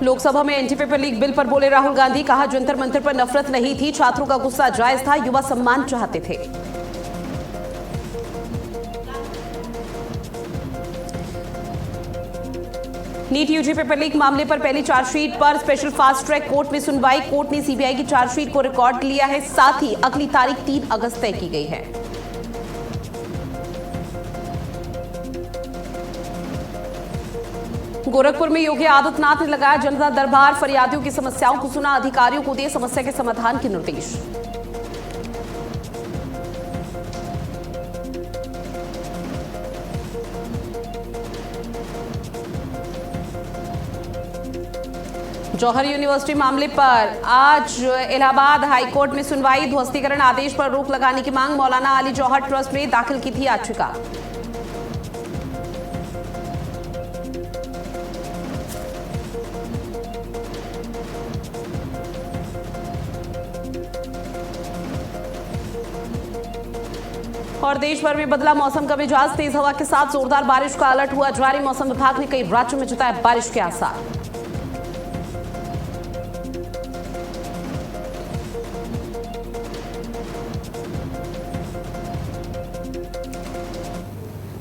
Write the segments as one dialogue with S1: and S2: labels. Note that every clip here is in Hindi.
S1: लोकसभा में एंटी पेपर लीक बिल पर बोले राहुल गांधी, कहा जंतर मंतर पर नफरत नहीं थी, छात्रों का गुस्सा जायज था, युवा सम्मान चाहते थे। नीट यूजी पेपर लीक मामले पर पहली चार्जशीट पर स्पेशल फास्ट ट्रैक कोर्ट में सुनवाई। कोर्ट ने सीबीआई की चार्जशीट को रिकॉर्ड लिया है, साथ ही अगली तारीख 3 अगस्त तय की गई है। गोरखपुर में योगी आदित्यनाथ ने लगाया जनता दरबार, फरियादियों की समस्याओं को सुना, अधिकारियों को दिए समस्या के समाधान के निर्देश। जौहर यूनिवर्सिटी मामले पर आज इलाहाबाद हाईकोर्ट में सुनवाई। ध्वस्तीकरण आदेश पर रोक लगाने की मांग, मौलाना अली जौहर ट्रस्ट में दाखिल की थी याचिका। और देश भर में बदला मौसम का मिजाज, तेज हवा के साथ जोरदार बारिश का अलर्ट हुआ जारी। मौसम विभाग ने कई राज्यों में जताया बारिश के आसार।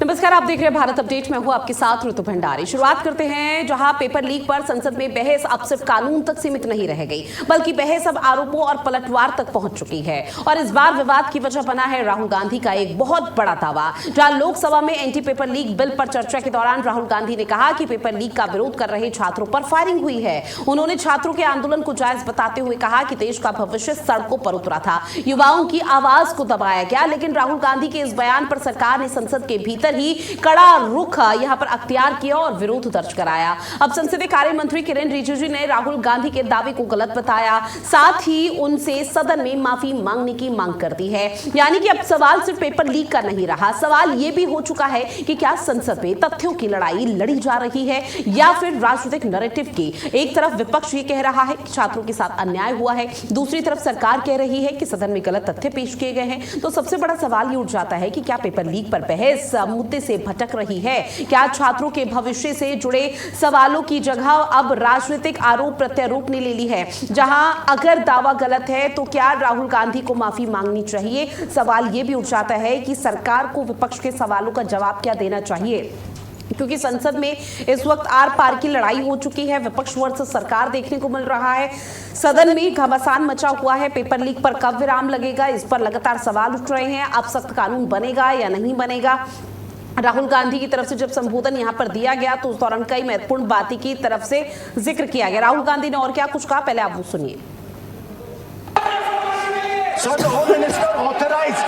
S1: नमस्कार, आप देख रहे हैं भारत अपडेट। मैं हूं आपके साथ ऋतु भंडारी। शुरुआत करते हैं जहां पेपर लीक पर संसद में बहस अब सिर्फ कानून तक सीमित नहीं रह गई, बल्कि बहस अब आरोपों और पलटवार तक पहुंच चुकी है। और इस बार विवाद की वजह बना है राहुल गांधी का एक बहुत बड़ा दावा। जहां लोकसभा में एंटी पेपर लीक बिल पर चर्चा के दौरान राहुल गांधी ने कहा कि पेपर लीक का विरोध कर रहे छात्रों पर फायरिंग हुई है। उन्होंने छात्रों के आंदोलन को जायज बताते हुए कहा कि देश का भविष्य सड़कों पर उतरा था, युवाओं की आवाज को दबाया गया। लेकिन राहुल गांधी के इस बयान पर सरकार ने संसद के भीतर ही कड़ा रुख यहां पर अख्तियार किया और विरोध दर्ज कराया। अब संसदीय कार्य मंत्री किरेन रिजिजू ने राहुल गांधी के दावे को गलत बताया, साथ ही उनसे सदन में माफी मांगने की मांग कर दी है। यानी कि अब सवाल सिर्फ पेपर लीक का नहीं रहा, सवाल यह भी हो चुका है कि क्या संसद में तथ्यों की लड़ाई लड़ी जा रही है या फिर राजनीतिक नैरेटिव की। एक तरफ विपक्ष ये कह रहा है कि छात्रों के साथ अन्याय हुआ है, दूसरी तरफ सरकार कह रही है कि सदन में गलत तथ्य पेश किए गए हैं। तो सबसे बड़ा सवाल ये उठ जाता है कि क्या पेपर लीक पर बहस मुद्दे से भटक रही है? क्या छात्रों के भविष्य से जुड़े सवालों की जगह अब राजनीतिक आरोप प्रत्यारोप ने ले ली है? जहां अगर दावा गलत है तो क्या राहुल गांधी को माफी मांगनी चाहिए? सवाल यह भी उठ जाता है कि सरकार को विपक्ष के सवालों का जवाब क्या देना चाहिए, क्योंकि संसद में इस वक्त आर पार की लड़ाई हो चुकी है। विपक्ष वर्सेस सरकार देखने को मिल रहा है। सदन में घमासान मचा हुआ है। पेपर लीक पर कब विराम लगेगा, इस पर लगातार सवाल उठ रहे हैं। अब सख्त कानून बनेगा या नहीं बनेगा? राहुल गांधी की तरफ से जब संबोधन यहां पर दिया गया तो उस दौरान कई महत्वपूर्ण बातें की तरफ से जिक्र किया गया। राहुल गांधी ने और क्या कुछ कहा, पहले आप वो सुनिए।
S2: Sir, the Home Minister authorized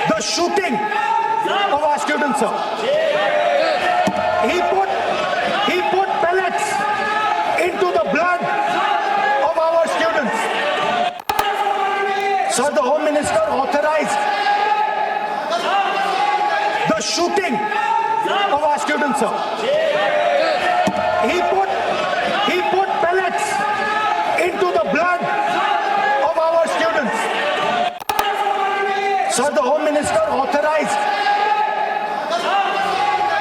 S2: the shooting of our students, sir. He put pellets into the blood of our students. Sir, the Home Minister authorized the shooting of our students, sir. He put pellets into the blood of our students. Sir, the Home Minister authorized.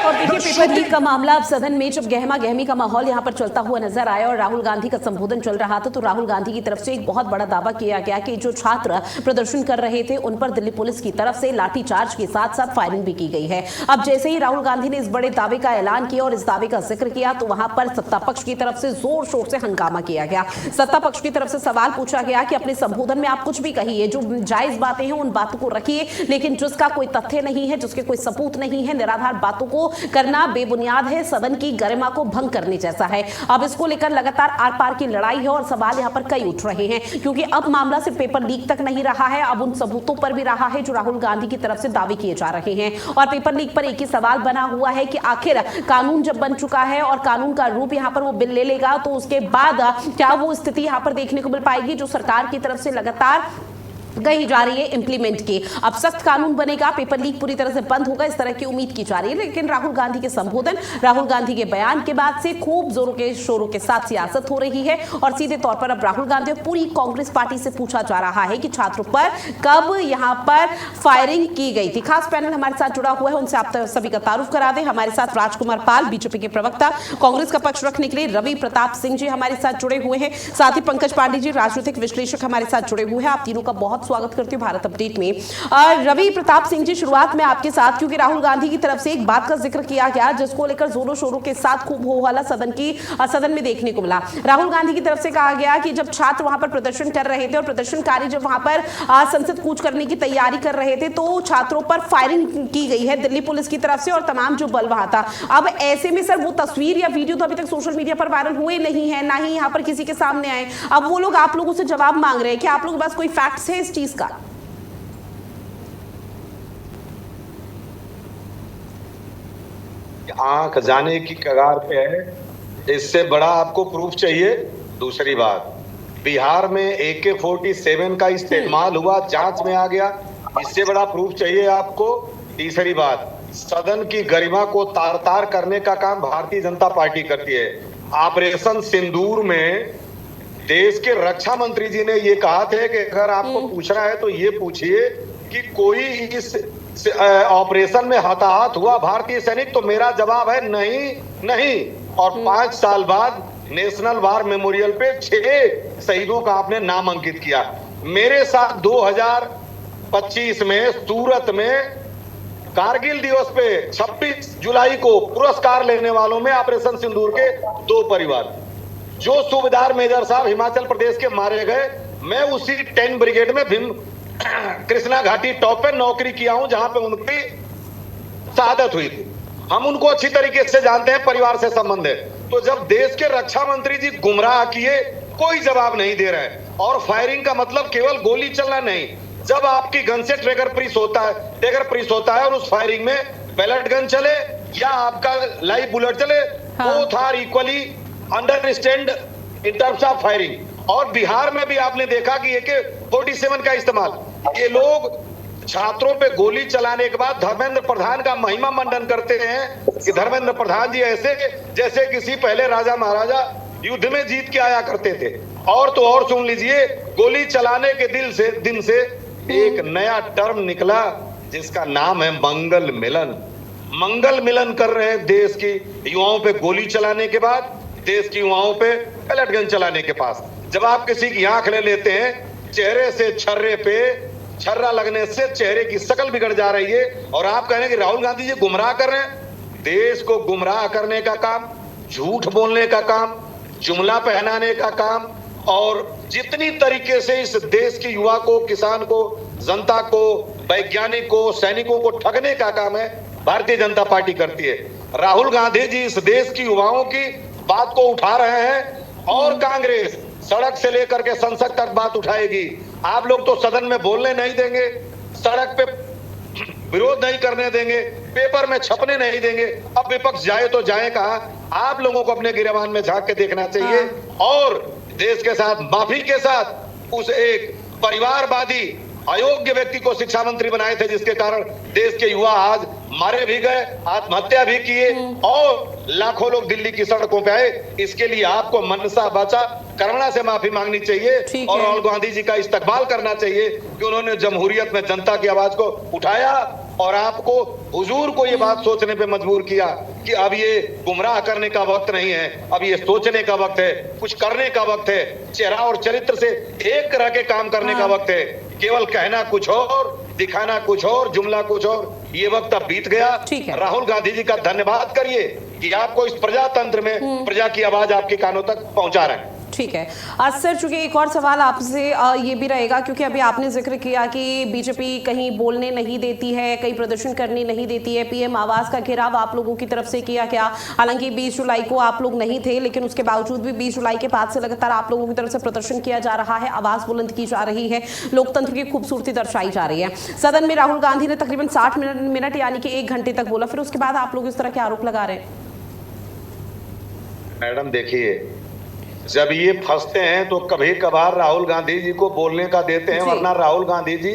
S1: और देखिए, पेपर लीक का मामला अब सदन में जब गहमा गहमी का माहौल यहां पर चलता हुआ नजर आया और राहुल गांधी का संबोधन चल रहा था, तो राहुल गांधी की तरफ से एक बहुत बड़ा दावा किया गया कि जो छात्र प्रदर्शन कर रहे थे उन पर दिल्ली पुलिस की तरफ से लाठीचार्ज के साथ साथ फायरिंग भी की गई है। अब जैसे ही राहुल गांधी ने इस बड़े दावे का ऐलान किया और इस दावे का जिक्र किया तो वहां पर सत्ता पक्ष की तरफ से जोर शोर से हंगामा किया गया। सत्ता पक्ष की तरफ से सवाल पूछा गया कि अपने संबोधन में आप कुछ भी कहिए, जो जायज बातें हैं उन बातों को रखिए, लेकिन जिसका कोई तथ्य नहीं है, जिसके कोई सबूत नहीं है, निराधार बातों को करना बेबुनियाद है, सदन की गरिमा को भंग करने जैसा है। अब इसको लेकर लगातार आर पार की लड़ाई है और सवाल यहां पर कई उठ रहे हैं, क्योंकि अब मामला सिर्फ पेपर लीक तक नहीं रहा है, अब उन सबूतों पर भी रहा है जो राहुल गांधी की तरफ से दावे किए जा रहे हैं। और पेपर लीक पर एक ही सवाल बना हुआ है कि आखिर कानून जब बन चुका है और कानून का रूप यहां पर वो बिल ले लेगा तो उसके बाद क्या वो स्थिति यहां पर देखने को मिल पाएगी जो सरकार की तरफ से लगातार गई जा रही है इम्प्लीमेंट की। अब सख्त कानून बनेगा, पेपर लीक पूरी तरह से बंद होगा, इस तरह की उम्मीद की जा रही है। लेकिन राहुल गांधी के संबोधन, राहुल गांधी के बयान के बाद से खूब जोरों के शोरों के साथ सियासत हो रही है और सीधे तौर पर अब राहुल गांधी और पूरी कांग्रेस पार्टी से पूछा जा रहा है कि छात्रों पर कब यहां पर फायरिंग की गई थी। खास पैनल हमारे साथ जुड़ा हुआ है, उनसे आप सभी का तारुफ करा दें। हमारे साथ राजकुमार पाल, बीजेपी के प्रवक्ता, कांग्रेस का पक्ष रखने के लिए रवि प्रताप सिंह जी हमारे साथ जुड़े हुए हैं, साथ ही पंकज पांडे जी राजनीतिक विश्लेषक हमारे साथ जुड़े हुए हैं। आप तीनों का बहुत स्वागत करती हूँ भारत अपडेट में। रवि प्रताप सिंह जी, शुरुआत में आपके साथ, क्योंकि राहुल गांधी की तरफ से एक बात का जिक्र किया गया जिसको लेकर जोरों शोरों के साथ खूब हो हल्ला सदन में देखने को मिला। राहुल गांधी की तरफ से कहा गया कि जब छात्र वहां पर प्रदर्शन कर रहे थे और प्रदर्शनकारी जब वहां पर संसद कूच करने की तैयारी कर रहे थे तो छात्रों पर फायरिंग की गई है दिल्ली पुलिस की तरफ से और तमाम जो बल वहां था। अब ऐसे में सर वो तस्वीर या वीडियो तो अभी तक सोशल मीडिया पर वायरल हुए नहीं है, ना ही यहाँ पर किसी के सामने आए। अब वो लोग आप लोगों से जवाब मांग रहे हैं कि आप लोगों के पास कोई फैक्ट्स है इस चीज का?
S3: आंख जाने की कगार पे है, इससे बड़ा आपको प्रूफ चाहिए? दूसरी बात, बिहार में AK-47 का इस्तेमाल हुआ, जांच में आ गया, इससे बड़ा प्रूफ चाहिए आपको? तीसरी बात, सदन की गरिमा को तार तार करने का काम भारतीय जनता पार्टी करती है। ऑपरेशन सिंदूर में देश के रक्षा मंत्री जी ने ये कहा थे कि अगर आपको पूछना है तो ये पूछिए कि कोई इस ऑपरेशन में हताहत हुआ भारतीय सैनिक, तो मेरा जवाब है नहीं नहीं। और 5 साल बाद नेशनल वार मेमोरियल पे 6 शहीदों का आपने नाम अंकित किया। मेरे साथ 2025 में सूरत में कारगिल दिवस पे 26 जुलाई को पुरस्कार लेने वालों में ऑपरेशन सिंदूर के 2 परिवार, जो सूबेदार मेजर साहब हिमाचल प्रदेश के मारे गए, मैं उसी 10 ब्रिगेड में भीम कृष्णा घाटी टॉप पे नौकरी किया हूं जहां पे उनकी शहादत हुई थी। हम उनको अच्छी तरीके से जानते हैं, परिवार से संबंध है। तो जब देश के रक्षा मंत्री जी गुमराह किए, कोई जवाब नहीं दे रहे हैं। और फायरिंग का मतलब केवल गोली चलना नहीं, जब आपकी गन से ट्रिगर प्रेस होता है और उस फायरिंग में पैलेट गन चले या आपका लाइव बुलेट चले, both are equally understand in terms of firing. और बिहार में भी आपने देखा कि AK-47 का इस्तेमाल, ये लोग छात्रों पे गोली चलाने के बाद धर्मेंद्र प्रधान का महिमा मंडन करते हैं कि धर्मेंद्र प्रधान जी ऐसे जैसे किसी पहले राजा महाराजा युद्ध में जीत के आया करते थे। और तो और सुन लीजिए, गोली चलाने के दिन से एक नया टर्म निकला जिसका नाम है मंगल मिलन। मंगल मिलन कर रहे हैं देश की युवाओं पे गोली चलाने के बाद, देश की युवाओं पे पैलेट गन चलाने के पास। जब आप किसी की आंख ले लेते हैं, चेहरे से छर्रे पे छर्रा लगने से चेहरे की शक्ल बिगड़ जा रही है, और आप कह रहे हैं कि राहुल गांधी जी गुमराह कर रहे हैं। देश को गुमराह करने का काम, झूठ बोलने का काम, जुमला पहनाने का काम, और जितनी तरीके से इस देश के युवा को, किसान को, जनता को, वैज्ञानिक को, सैनिकों को ठगने का काम है, भारतीय जनता पार्टी करती है। राहुल गांधी जी इस देश की युवाओं की बात को उठा रहे हैं और कांग्रेस सड़क से लेकर के संसद तक बात उठाएगी। आप लोग तो सदन में बोलने नहीं देंगे, सड़क पे विरोध नहीं करने देंगे, पेपर में छपने नहीं देंगे। अब विपक्ष जाए तो जाए कहां? आप लोगों को अपने गिरबान में झांक के देखना चाहिए और देश के साथ, माफी के साथ, उस एक परिवारवादी अयोग्य व्यक्ति को शिक्षा मंत्री बनाए थे, जिसके कारण देश के युवा आज मारे भी गए, आत्महत्या भी किए और लाखों लोग दिल्ली की सड़कों पे आए। इसके लिए आपको मनसा वाचा कर्मणा से माफी मांगनी चाहिए और राहुल गांधी जी का इस्तकबाल करना चाहिए कि उन्होंने जमहूरियत में जनता की आवाज को उठाया और आपको, हुजूर को ये बात सोचने पे मजबूर किया कि अब ये गुमराह करने का वक्त नहीं है, अब ये सोचने का वक्त है, कुछ करने का वक्त है, चेहरा और चरित्र से एक रह के काम करने का वक्त है। केवल कहना कुछ और, दिखाना कुछ और, जुमला कुछ और, ये वक्त अब बीत गया। राहुल गांधी जी का धन्यवाद करिए कि आपको इस प्रजातंत्र में प्रजा की आवाज आपके कानों तक पहुंचा रहे हैं।
S1: ठीक है सर, चूंकि एक और सवाल आपसे ये भी रहेगा, क्योंकि अभी आपने जिक्र किया कि बीजेपी कहीं बोलने नहीं देती है, कहीं प्रदर्शन करने नहीं देती है, पीएम आवास का घेराव आप लोगों की तरफ से किया गया। हालांकि 20 जुलाई को आप लोग नहीं थे, लेकिन उसके बावजूद भी 20 जुलाई के बाद से लगातार आप लोगों की तरफ से प्रदर्शन किया जा रहा है, आवाज बुलंद की जा रही है, लोकतंत्र की खूबसूरती दर्शाई जा रही है। सदन में राहुल गांधी ने तकरीबन 60 मिनट यानी कि 1 घंटे तक बोला, फिर उसके बाद आप लोग इस तरह के आरोप लगा रहे हैं।
S3: मैडम देखिए, जब ये फंसते हैं तो कभी कभार राहुल गांधी जी को बोलने का देते हैं,
S1: जी।
S3: वरना राहुल गांधी जी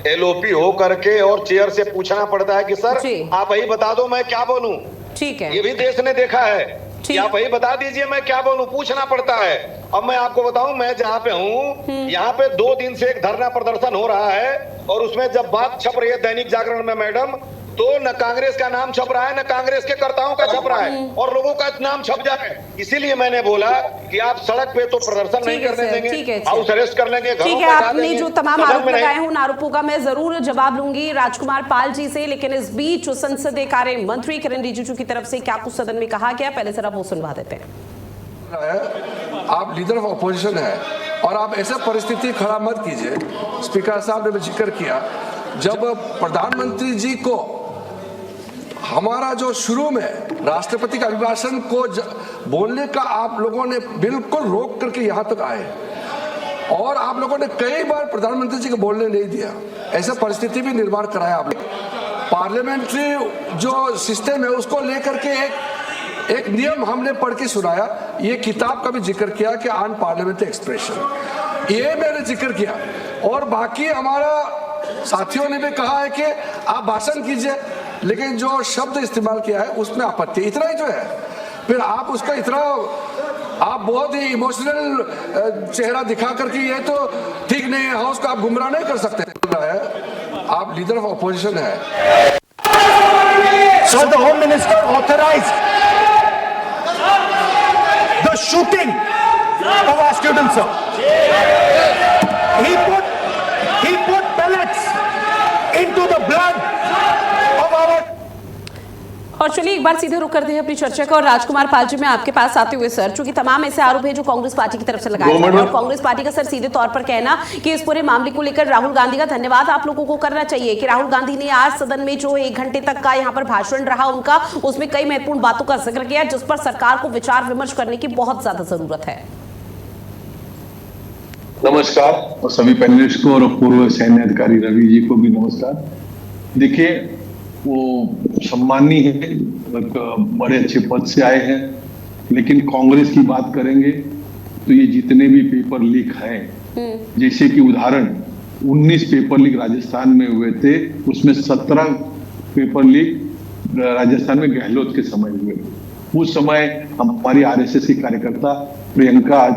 S3: एलओपी हो करके और चेयर से पूछना पड़ता है कि सर
S1: जी।
S3: आप वही बता दो मैं क्या बोलूं।
S1: ठीक है।
S3: ये भी देश ने देखा है कि
S1: ठीक।
S3: आप वही बता दीजिए मैं क्या बोलूं, पूछना पड़ता है। अब मैं आपको बताऊं, मैं जहां पे हूं यहाँ पे 2 दिन से एक धरना प्रदर्शन हो रहा है, और उसमें जब बात छप रही है दैनिक जागरण में मैडम, तो न कांग्रेस का नाम छप रहा है, न कांग्रेस के कर्ताओं का छप रहा है, और लोगों का नाम छप जाए। इसीलिए मैंने बोला कि आप सड़क पे तो प्रदर्शन नहीं
S1: ठीक है
S3: करने
S1: सर,
S3: देंगे,
S1: ठीक है,
S3: हाउस अरेस्ट कर लेंगे, घरों
S1: ठीक
S3: पे
S1: है।
S3: बैठा
S1: आपने
S3: देंगे,
S1: जो तमाम
S3: सदन
S1: आरोप
S3: में नहीं।
S1: लगाए हैं उन आरोपों का मैं जरूर जवाब लूंगी राजकुमार पाल जी से, लेकिन इस बीच संसदीय कार्य मंत्री किरण रिजिजू की तरफ से क्या कुछ सदन में कहा गया, पहले जरा वो सुनवा देते हैं।
S4: आप लीडर ऑफ अपोजिशन है और आप ऐसा परिस्थिति खड़ा मत कीजिए। स्पीकर साहब ने भी जिक्र किया, जब प्रधानमंत्री जी को हमारा जो शुरू में राष्ट्रपति का अभिभाषण को बोलने का आप लोगों ने बिल्कुल रोक करके यहाँ तक आए, और आप लोगों ने कई बार प्रधानमंत्री जी को बोलने नहीं दिया, ऐसा परिस्थिति भी निर्माण कराया आपने। पार्लियामेंट्री जो सिस्टम है उसको लेकर के एक नियम हमने पढ़ के सुनाया, ये किताब का भी जिक्र किया कि अन पार्लियामेंट्री एक्सप्रेशन, ये मैंने जिक्र किया। और बाकी हमारा साथियों ने भी कहा है कि आप भाषण कीजिए, लेकिन जो शब्द इस्तेमाल किया है उसमें आपत्ति, इतना ही जो है। फिर आप उसका इतना आप बहुत ही इमोशनल चेहरा दिखा करके ये तो ठीक नहीं है, हाउस को आप गुमराह नहीं कर सकते। आप लीडर ऑफ अपोजिशन है।
S2: So the Home Minister authorized the shooting of our students, sir. He put pellets into the blood of our.
S1: और चलिए एक बार सीधे रुक करते हैं अपनी चर्चा का, और राजकुमार पाल जी मैं आपके पास आते हुए सर, चूंकि तमाम ऐसे आरोप है जो कांग्रेस पार्टी की तरफ से लगाए जा रहे हैं, और कांग्रेस पार्टी का सर सीधे तौर पर कहना कि इस पूरे मामले को लेकर राहुल गांधी का धन्यवाद आप लोगों को करना चाहिए कि राहुल गांधी ने आज सदन में जो 1 घंटे तक का यहाँ पर भाषण रहा उनका, उसमें कई महत्वपूर्ण बातों का जिक्र किया जिस पर सरकार को विचार विमर्श करने की बहुत ज्यादा जरूरत है।
S5: नमस्कार, और सभी पैनलिस्ट को और पूर्व सैन्य अधिकारी रवि जी को भी नमस्कार। देखिए, वो सम्मानी है, एक बड़े अच्छे पद से आए हैं, लेकिन कांग्रेस की बात करेंगे तो ये जितने भी पेपर लीक हैं, जैसे कि उदाहरण 19 पेपर लीक राजस्थान में हुए थे, उसमें 17 पेपर लीक राजस्थान में गहलोत के समय हुए। उस समय हमारी आरएसएस की कार्यकर्ता प्रियंका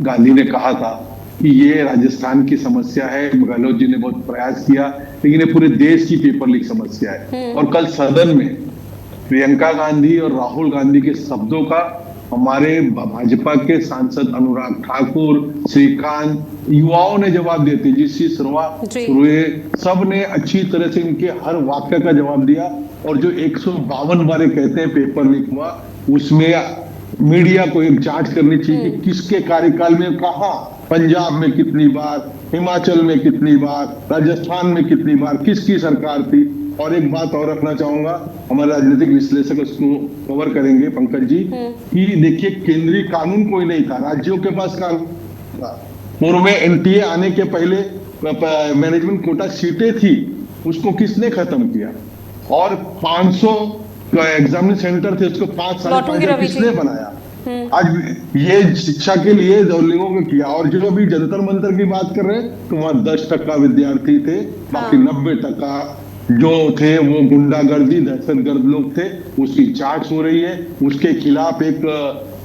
S5: गांधी ने कहा था कि ये राजस्थान की समस्या है, गहलोत जी ने बहुत प्रयास किया, लेकिन ये पूरे देश की पेपर लीक समस्या है। और कल सदन में प्रियंका गांधी और राहुल गांधी के शब्दों का हमारे भाजपा के सांसद अनुराग ठाकुर, श्रीकांत, युवाओं ने जवाब देते, जिससे सब ने अच्छी तरह से इनके हर वाक्य का जवाब दिया। और जो 152 बार कहते हैं पेपर लीक हुआ, उसमें मीडिया को एक जांच करनी चाहिए कि किसके कार्यकाल में कहां, पंजाब में कितनी बार, हिमाचल में कितनी बार, राजस्थान में कितनी बार, किसकी सरकार थी। और एक बात और रखना चाहूंगा, हमारे राजनीतिक विश्लेषक उसको कवर करेंगे पंकज जी, कि देखिए केंद्रीय कानून कोई नहीं था, राज्यों के पास कानून था। पूर्व में एनटीए आने के पहले मैनेजमेंट कोटा सीटें थी, उसको किसने खत्म किया? और 500 एग्जामिनेशन सेंटर थे, उसको 5 किसने बनाया? आज ये शिक्षा के लिए लोगों को किया। और जो अभी जंतर मंतर की बात कर रहे हैं, तो वहां 10% विद्यार्थी थे, बाकी 90% जो थे वो गुंडागर्दी दहशतगर्द लोग थे। उसकी जांच हो रही है। उसके खिलाफ एक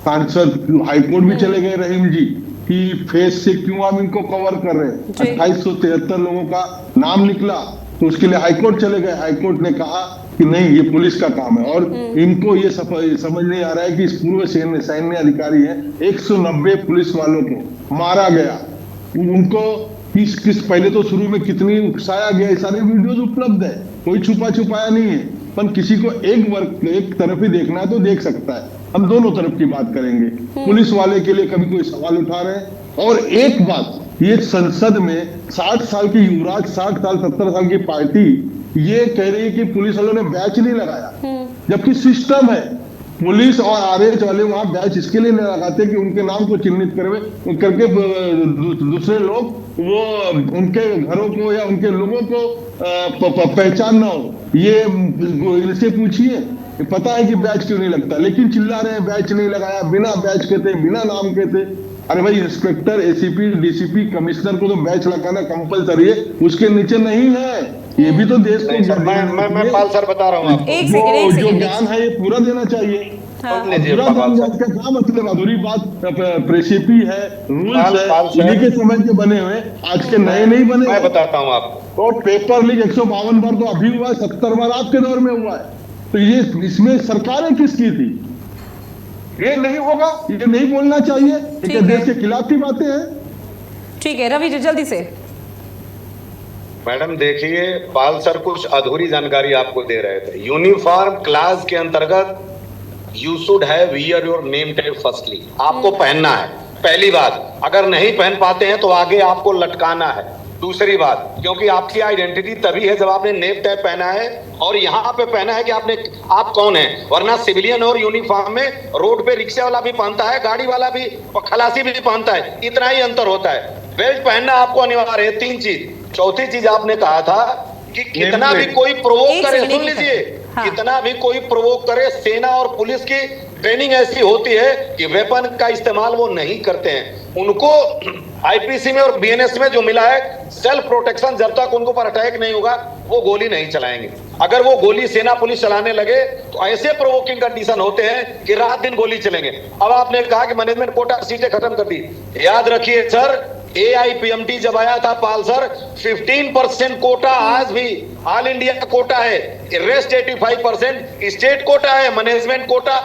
S5: सांसद हाईकोर्ट भी चले गए रहीम जी, कि फेस से क्यों आप इनको कवर कर रहे हैं। 2873 लोगों का नाम निकला, तो उसके लिए हाईकोर्ट चले गए। हाईकोर्ट ने कहा कि नहीं, ये पुलिस का काम है। और इनको ये समझ नहीं आ रहा है कि इस पूर्व सैन्य अधिकारी है, 190 पुलिस वालों को मारा गया। उनको किस पहले तो शुरू में कितनी उकसाया गया, सारे वीडियोस उपलब्ध है, कोई छुपाया नहीं है। पर किसी को एक तरफ ही देखना है तो देख सकता है। हम दोनों तरफ की बात करेंगे। पुलिस वाले के लिए कभी कोई सवाल उठा रहे हैं। और एक बात, ये संसद में 60 साल की युवराज, 60 साल 70 साल की पार्टी ये कह रही है कि पुलिस वालों ने बैच नहीं लगाया, जबकि सिस्टम है। पुलिस और आरएच वाले वहां बैच इसके लिए नहीं लगाते कि उनके नाम को चिन्हित करके दूसरे लोग वो उनके घरों को या उनके लोगों को पहचान ना हो। ये इनसे पूछिए ये पता है कि बैच क्यों नहीं लगता, लेकिन चिल्ला रहे हैं बैच नहीं लगाया, बिना बैच के थे, बिना नाम के थे। अरे भाई, इंस्पेक्टर, एसीपी, डीसीपी, कमिश्नर को तो बैच लगाना कंपलसरी है, उसके नीचे नहीं है। ये भी तो देश को
S3: मैं पाल सर बता रहा हूँ आपको,
S1: एक सेकंड
S5: जो ज्ञान है ये पूरा देना चाहिए।
S1: हाँ।
S5: पूरा ज्ञान का क्या मतलब? अधूरी बात प्रेसिपी है, रूल्स है, उन्हीं के समय के बने हुए, आज के नए नहीं बने।
S3: मैं बताता हूँ आपको,
S5: और पेपर लीक 152 बार तो अभी हुआ है, 70 बार आपके दौर में हुआ है। तो ये इसमें सरकारें किसकी थी? ये नहीं होगा, ये नहीं बोलना चाहिए, ये देश के खिलाफ की बातें हैं।
S1: ठीक है रवि जी, जल्दी से।
S3: मैडम देखिए, पाल सर कुछ अधूरी जानकारी आपको दे रहे थे। यूनिफॉर्म क्लास के अंतर्गत you should have wear your name tag firstly, आपको पहनना है, पहली बात। अगर नहीं पहन पाते हैं तो आगे आपको लटकाना है। दूसरी बात, क्योंकि आपकी आइडेंटिटी तभी है जब आपने नेम टैग पहना है और यहाँ पे पहना है कि आप कौन है, वरना सिविलियन और यूनिफॉर्म में रोड पे रिक्शा वाला भी पहनता है, गाड़ी वाला भी, खलासी भी पहनता है, इतना ही अंतर होता है। बेल्ट पहनना आपको अनिवार्य है। 3 चीज। चौथी चीज आपने कहा था कि कितना भी कोई प्रोवोक करे, सुन लीजिए, कितना भी कोई प्रोवोक करे, सेना और पुलिस की ट्रेनिंग ऐसी होती है कि वेपन का इस्तेमाल वो नहीं करते हैं। उनको आईपीसी में और बीएनएस में जो मिला है सेल्फ प्रोटेक्शन, जब तक उनको पर अटैक नहीं होगा वो गोली नहीं चलाएंगे। अगर वो गोली सेना पुलिस चलाने लगे तो ऐसे प्रोवोकिंग कंडीशन होते हैं कि रात दिन गोली चलेंगे। अब आपने कहा कि मैनेजमेंट कोटा सीटें खत्म कर दी, याद रखिए सर, AIPMT जब आया था पाल सर, 15% कोटा आज भी ऑल इंडिया कोटा है, रेस्ट 85% स्टेट कोटा है, मैनेजमेंट कोटा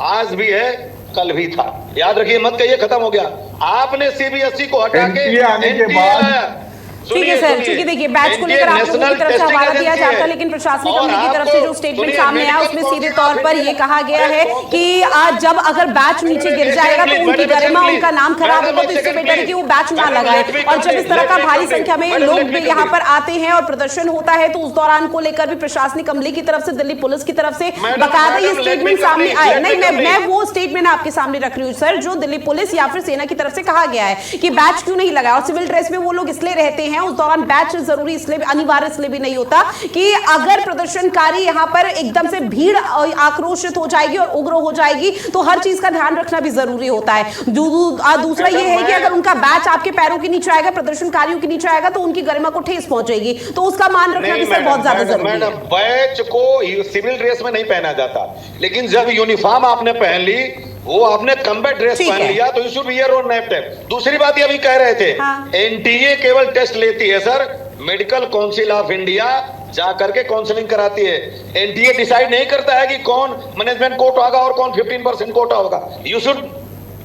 S3: आज भी है, कल भी था। याद रखिए, मत कहिए खत्म हो गया। आपने सीबीएसई को हटा के NTA आया।
S1: ठीक है सर, क्योंकि देखिए बैच को लेकर आप लोगों की तरफ से हवाला दिया जाता है, लेकिन प्रशासनिक अमले की तरफ से जो स्टेटमेंट सामने आया उसमें सीधे तौर पर ये कहा गया है कि आज जब अगर बैच नीचे गिर जाएगा तो उनकी गरिमा, उनका नाम खराब होगा, तो इससे बेटर है कि वो बैच ना लगाए। और जब इस तरह का भारी संख्या में लोग भी यहाँ पर आते हैं और प्रदर्शन होता है तो उस दौरान को लेकर भी प्रशासनिक अमले की तरफ से, दिल्ली पुलिस की तरफ से बाकायदा ये स्टेटमेंट सामने आए। नहीं, मैं वो स्टेटमेंट आपके सामने रख रही हूँ सर, जो दिल्ली पुलिस या फिर सेना की तरफ से कहा गया है कि बैच क्यों नहीं लगाया। और सिविल ड्रेस में वो लोग इसलिए रहते हैं, उस दौरान बैच जरूरी इसलिए, अनिवार्य इसलिए भी नहीं होता कि अगर प्रदर्शनकारी यहां पर एकदम से भीड़ आक्रोशित हो जाएगी और उग्र हो जाएगी तो हर चीज का ध्यान रखना भी जरूरी होता है। दूसरा यह है कि अगर उनका बैच आपके पैरों के नीचे आएगा, प्रदर्शनकारियों के नीचे आएगा तो उनकी गरिमा को ठेस पहुंचेगी, तो उसका मान रखना भी सर बहुत ज्यादा जरूरी है।
S3: बैच को सिविल ड्रेस में नहीं पहना जाता, लेकिन जब यूनिफॉर्म आपने पहन ली, वो आपने कम्बैट ड्रेस पहन लिया, तो you should wear your name tag. दूसरी बात ये अभी कह रहे थे, एनटीए केवल टेस्ट लेती है sir, medical council of India जाकर के काउंसलिंग कराती है। एनटीए डिसाइड नहीं करता है कि कौन मैनेजमेंट कोटा होगा और कौन 15% कोटा होगा। You should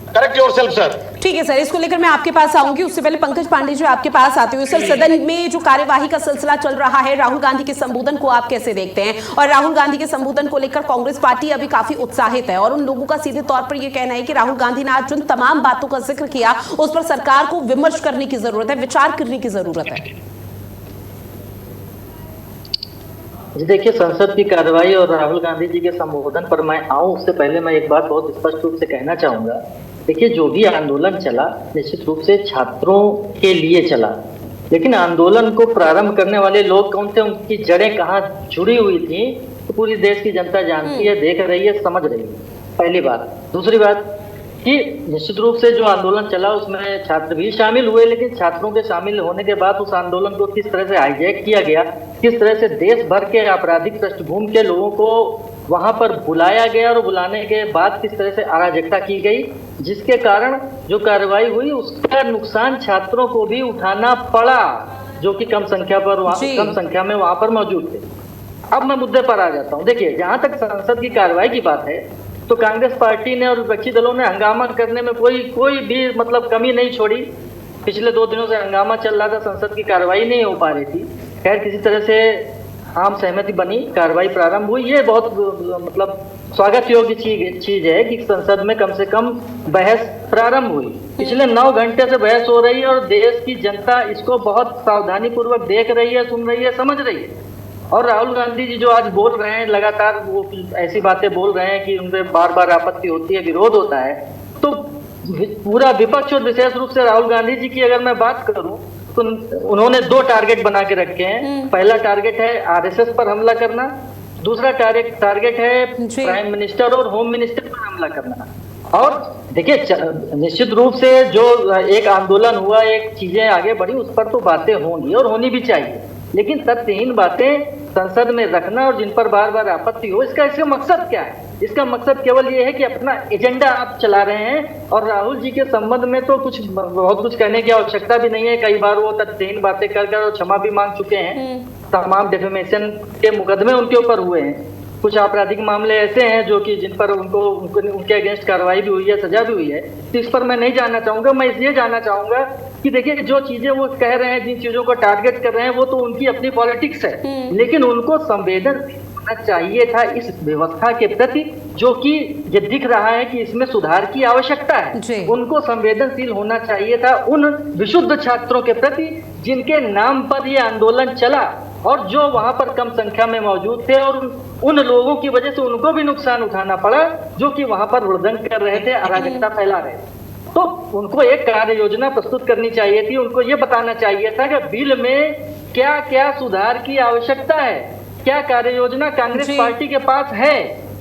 S3: correct yourself sir.
S1: ठीक है सर, इसको लेकर मैं आपके पास आऊंगी, उससे पहले पंकज पांडे जो आपके पास आते हुए, सर सदन में जो कार्यवाही का सिलसिला चल रहा है, राहुल गांधी के संबोधन को आप कैसे देखते हैं? और राहुल गांधी के संबोधन को लेकर कांग्रेस पार्टी अभी काफी उत्साहित है और उन लोगों का सीधे तौर पर यह कहना है कि राहुल गांधी ने आज जिन तमाम बातों का जिक्र किया उस पर सरकार को विमर्श करने की जरूरत है, विचार करने की जरूरत है।
S6: जी देखिए, संसद की कार्रवाई और राहुल गांधी जी के संबोधन पर मैं आऊं उससे पहले मैं एक बात बहुत स्पष्ट रूप से कहना चाहूंगा। देखिए, जो भी आंदोलन चला निश्चित रूप से छात्रों के लिए चला, लेकिन आंदोलन को प्रारंभ करने वाले लोग कौन थे, उनकी जड़ें कहाँ जुड़ी हुई थी, तो पूरी देश की जनता जानती है, देख रही है, समझ रही है, पहली बात। दूसरी बात कि निश्चित रूप से जो आंदोलन चला उसमें छात्र भी शामिल हुए, लेकिन छात्रों के शामिल होने के बाद उस आंदोलन को किस तरह से हाईजैक किया गया, किस तरह से देश भर के आपराधिक पृष्ठभूमि के लोगों को वहां पर बुलाया गया और बुलाने के बाद किस तरह से अराजकता की गई, जिसके कारण जो कार्रवाई हुई उसका नुकसान छात्रों को भी उठाना पड़ा, जो कि कम संख्या में वहां पर मौजूद थे। अब मैं मुद्दे पर आ जाता हूँ। देखिए, जहां तक संसद की कार्रवाई की बात है तो कांग्रेस पार्टी ने और विपक्षी दलों ने हंगामा करने में कोई भी मतलब कमी नहीं छोड़ी। पिछले 2 दिनों से हंगामा चल रहा था, संसद की कार्रवाई नहीं हो पा रही थी। खैर, किसी तरह से आम सहमति बनी, कार्रवाई प्रारंभ हुई। ये बहुत मतलब स्वागत योग्य चीज है कि संसद में कम से कम बहस प्रारंभ हुई। पिछले 9 घंटे से बहस हो रही है और देश की जनता इसको बहुत सावधानी पूर्वक देख रही है, सुन रही है, समझ रही है। और राहुल गांधी जी जो आज बोल रहे हैं, लगातार वो ऐसी बातें बोल रहे हैं कि उनसे बार बार आपत्ति होती है, विरोध होता है, तो पूरा विपक्ष और विशेष रूप से राहुल गांधी जी की अगर मैं बात करूं तो उन्होंने 2 टारगेट बना के रखे हैं। पहला टारगेट है आरएसएस पर हमला करना दूसरा टारगेट है
S1: जी।
S6: प्राइम मिनिस्टर और होम मिनिस्टर पर हमला करना। और देखिए निश्चित रूप से जो एक आंदोलन हुआ, एक चीजें आगे बढ़ी, उस पर तो बातें होंगी और होनी भी चाहिए, लेकिन तथ्यहीन बातें संसद में रखना और जिन पर बार बार आपत्ति हो, इसका मकसद क्या है? इसका मकसद केवल ये है कि अपना एजेंडा आप चला रहे हैं। और राहुल जी के संबंध में तो बहुत कुछ कहने की आवश्यकता भी नहीं है। कई बार वो तथ्यहीन बातें कर और क्षमा भी मांग चुके हैं। तमाम डिफेमेशन के मुकदमे उनके ऊपर हुए हैं। कुछ आपराधिक मामले ऐसे हैं जो कि जिन पर उनके अगेंस्ट कार्रवाई भी हुई है, सजा भी हुई है। तो इस पर मैं नहीं जानना चाहूंगा। मैं इसलिए जानना चाहूंगा कि देखिए जो चीजें वो कह रहे हैं, जिन चीजों को टारगेट कर रहे हैं, वो तो उनकी अपनी पॉलिटिक्स है, लेकिन उनको संवेदनशील होना चाहिए था इस व्यवस्था के प्रति, जो कि ये दिख रहा है कि इसमें सुधार की आवश्यकता है। उनको संवेदनशील होना चाहिए था उन विशुद्ध छात्रों के प्रति जिनके नाम पर ये आंदोलन चला और जो वहां पर कम संख्या में मौजूद थे, और उन लोगों की वजह से उनको भी नुकसान उठाना पड़ा जो कि वहां पर हुड़दंग कर रहे थे, अराजकता फैला रहे थे। तो उनको एक कार्य योजना प्रस्तुत करनी चाहिए थी। उनको ये बताना चाहिए था कि बिल में क्या क्या सुधार की आवश्यकता है, क्या कार्य योजना कांग्रेस पार्टी के पास है,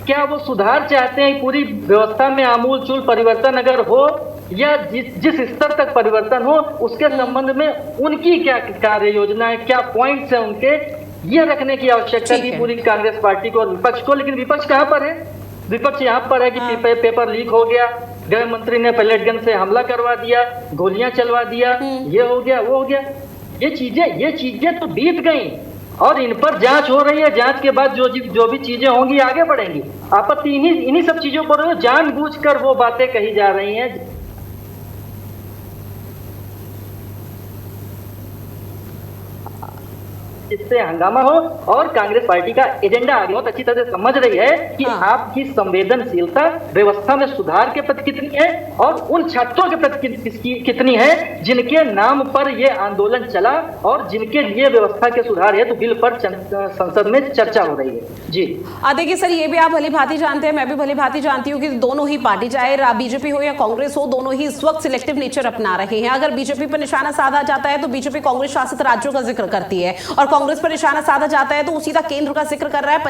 S6: क्या वो सुधार चाहते हैं पूरी व्यवस्था में आमूल चूल परिवर्तन अगर हो, या जिस स्तर तक परिवर्तन हो उसके संबंध में उनकी क्या कार्य योजना है, क्या पॉइंट्स हैं उनके, ये रखने की आवश्यकता थी पूरी कांग्रेस पार्टी को और विपक्ष को। लेकिन विपक्ष कहाँ पर है? विपक्ष यहाँ पर है कि पेपर लीक हो गया, गृह मंत्री ने पैलेट गन से हमला करवा दिया, गोलियां चलवा दिया, ये हो गया, वो हो गया। ये चीजें तो बीत गई और इन पर जांच हो रही है। जांच के बाद जो भी चीजें होंगी आगे बढ़ेंगी। आपत्ति इन्हीं सब चीजों पर जानबूझकर वो बातें कही जा रही हैं जिससे हंगामा हो और कांग्रेस पार्टी का एजेंडा आगे बहुत अच्छी तरह से समझ रही है कि आपकी संवेदनशीलता व्यवस्था में सुधार के प्रति कितनी है और उन छात्रों के प्रति कितनी है जिनके नाम पर यह आंदोलन चला और जिनके लिए व्यवस्था के सुधार है तो बिल पर संसद में चर्चा हो रही है। जी
S1: देखिए सर, ये भी आप भली भांति जानते हैं, मैं भी भली भांति जानती हूँ कि दोनों ही पार्टी, चाहे बीजेपी हो या कांग्रेस हो, दोनों ही इस वक्त सिलेक्टिव नेचर अपना रहे हैं। अगर बीजेपी पर निशाना साधा जाता है तो बीजेपी कांग्रेस शासित राज्यों का जिक्र करती है और कांग्रेस पर निशाना साधा जाता है तो सीधा केंद्र का जिक्र कर रहा है,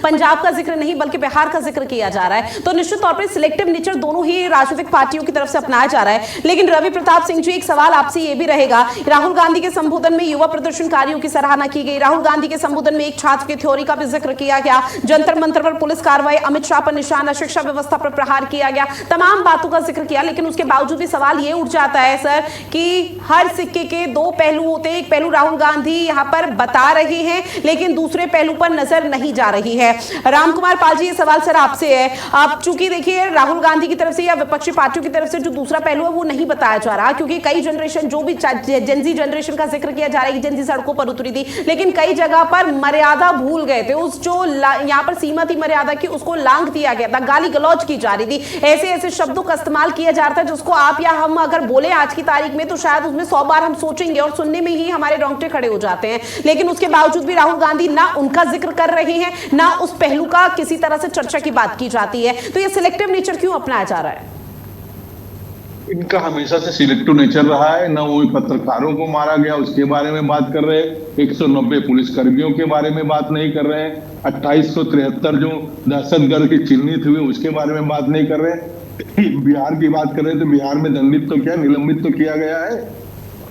S1: पंजाब का जिक्र नहीं बल्कि बिहार का जिक्र किया जा रहा है। तो निश्चित तौर पर सिलेक्टिव नेचर दोनों ही राजनीतिक पार्टियों की तरफ से अपनाया जा रहा है। लेकिन रवि प्रताप सिंह जी, एक सवाल आपसे ये भी रहेगा, राहुल गांधी के संबोधन में युवा प्रदर्शनकारियों की सराहना की गई, राहुल गांधी के संबोधन में एक छात्र की थ्योरी का भी जिक्र किया गया, जंतर मंतर पर पुलिस कार्रवाई, अमित शाह पर निशाना, शिक्षा व्यवस्था पर प्रहार किया गया, तमाम बातों का जिक्र किया। लेकिन उसके बावजूद भी सवाल ये उठ जाता है सर कि हर सिक्के के दो पहलू होते हैं। एक पहलू राहुल गांधी यहां पर बता रहे हैं लेकिन दूसरे पहलू पर नजर नहीं जा रही है। रामकुमार पाल जी, ये सवाल सर आपसे है। आप चूंकि देखिए राहुल गांधी की तरफ से या विपक्षी पार्टियों की तरफ से जो दूसरा पहलू है वो नहीं बताया जा रहा, क्योंकि कई जनरेशन, जो भी जेनजी जनरेशन का जिक्र किया जा रहा है कि जेनजी सड़कों पर उतरी थी, लेकिन कई जगह पर मर्यादा भूल गए थे। उस जो यहां पर सीमा थी मर्यादा की, उसको लांघ दिया गया था, गाली गलौज की जा रही थी, ऐसे ऐसे शब्दों का इस्तेमाल किया जा रहा था जिसको आप या हम अगर बोले आज की तारीख में तो शायद उसमें 100 बार हम सोचेंगे और सुनने में ही हमारे रोंगटे खड़े हो जाते हैं। लेकिन उसके बावजूद भी राहुल गांधी ना उनका जिक्र कर रहे हैं, ना उस पहलू का किसी तरह से चर्चा की बात की जाती है। तो ये सिलेक्टिव नेचर क्यों अपनाया जा रहा है?
S5: इनका हमेशा से सिलेक्टिव नेचर रहा है। ना वो पत्रकारों को मारा गया उसके बारे में बात कर रहे हैं, 190 पुलिसकर्मियों के बारे में बात नहीं कर रहे हैं, 2873 जो दहशतगर्द की चिन्हित हुए उसके बारे में बात नहीं कर रहे हैं। बिहार की बात कर रहे हैं तो बिहार में दंडित तो क्या, निलंबित तो किया गया है।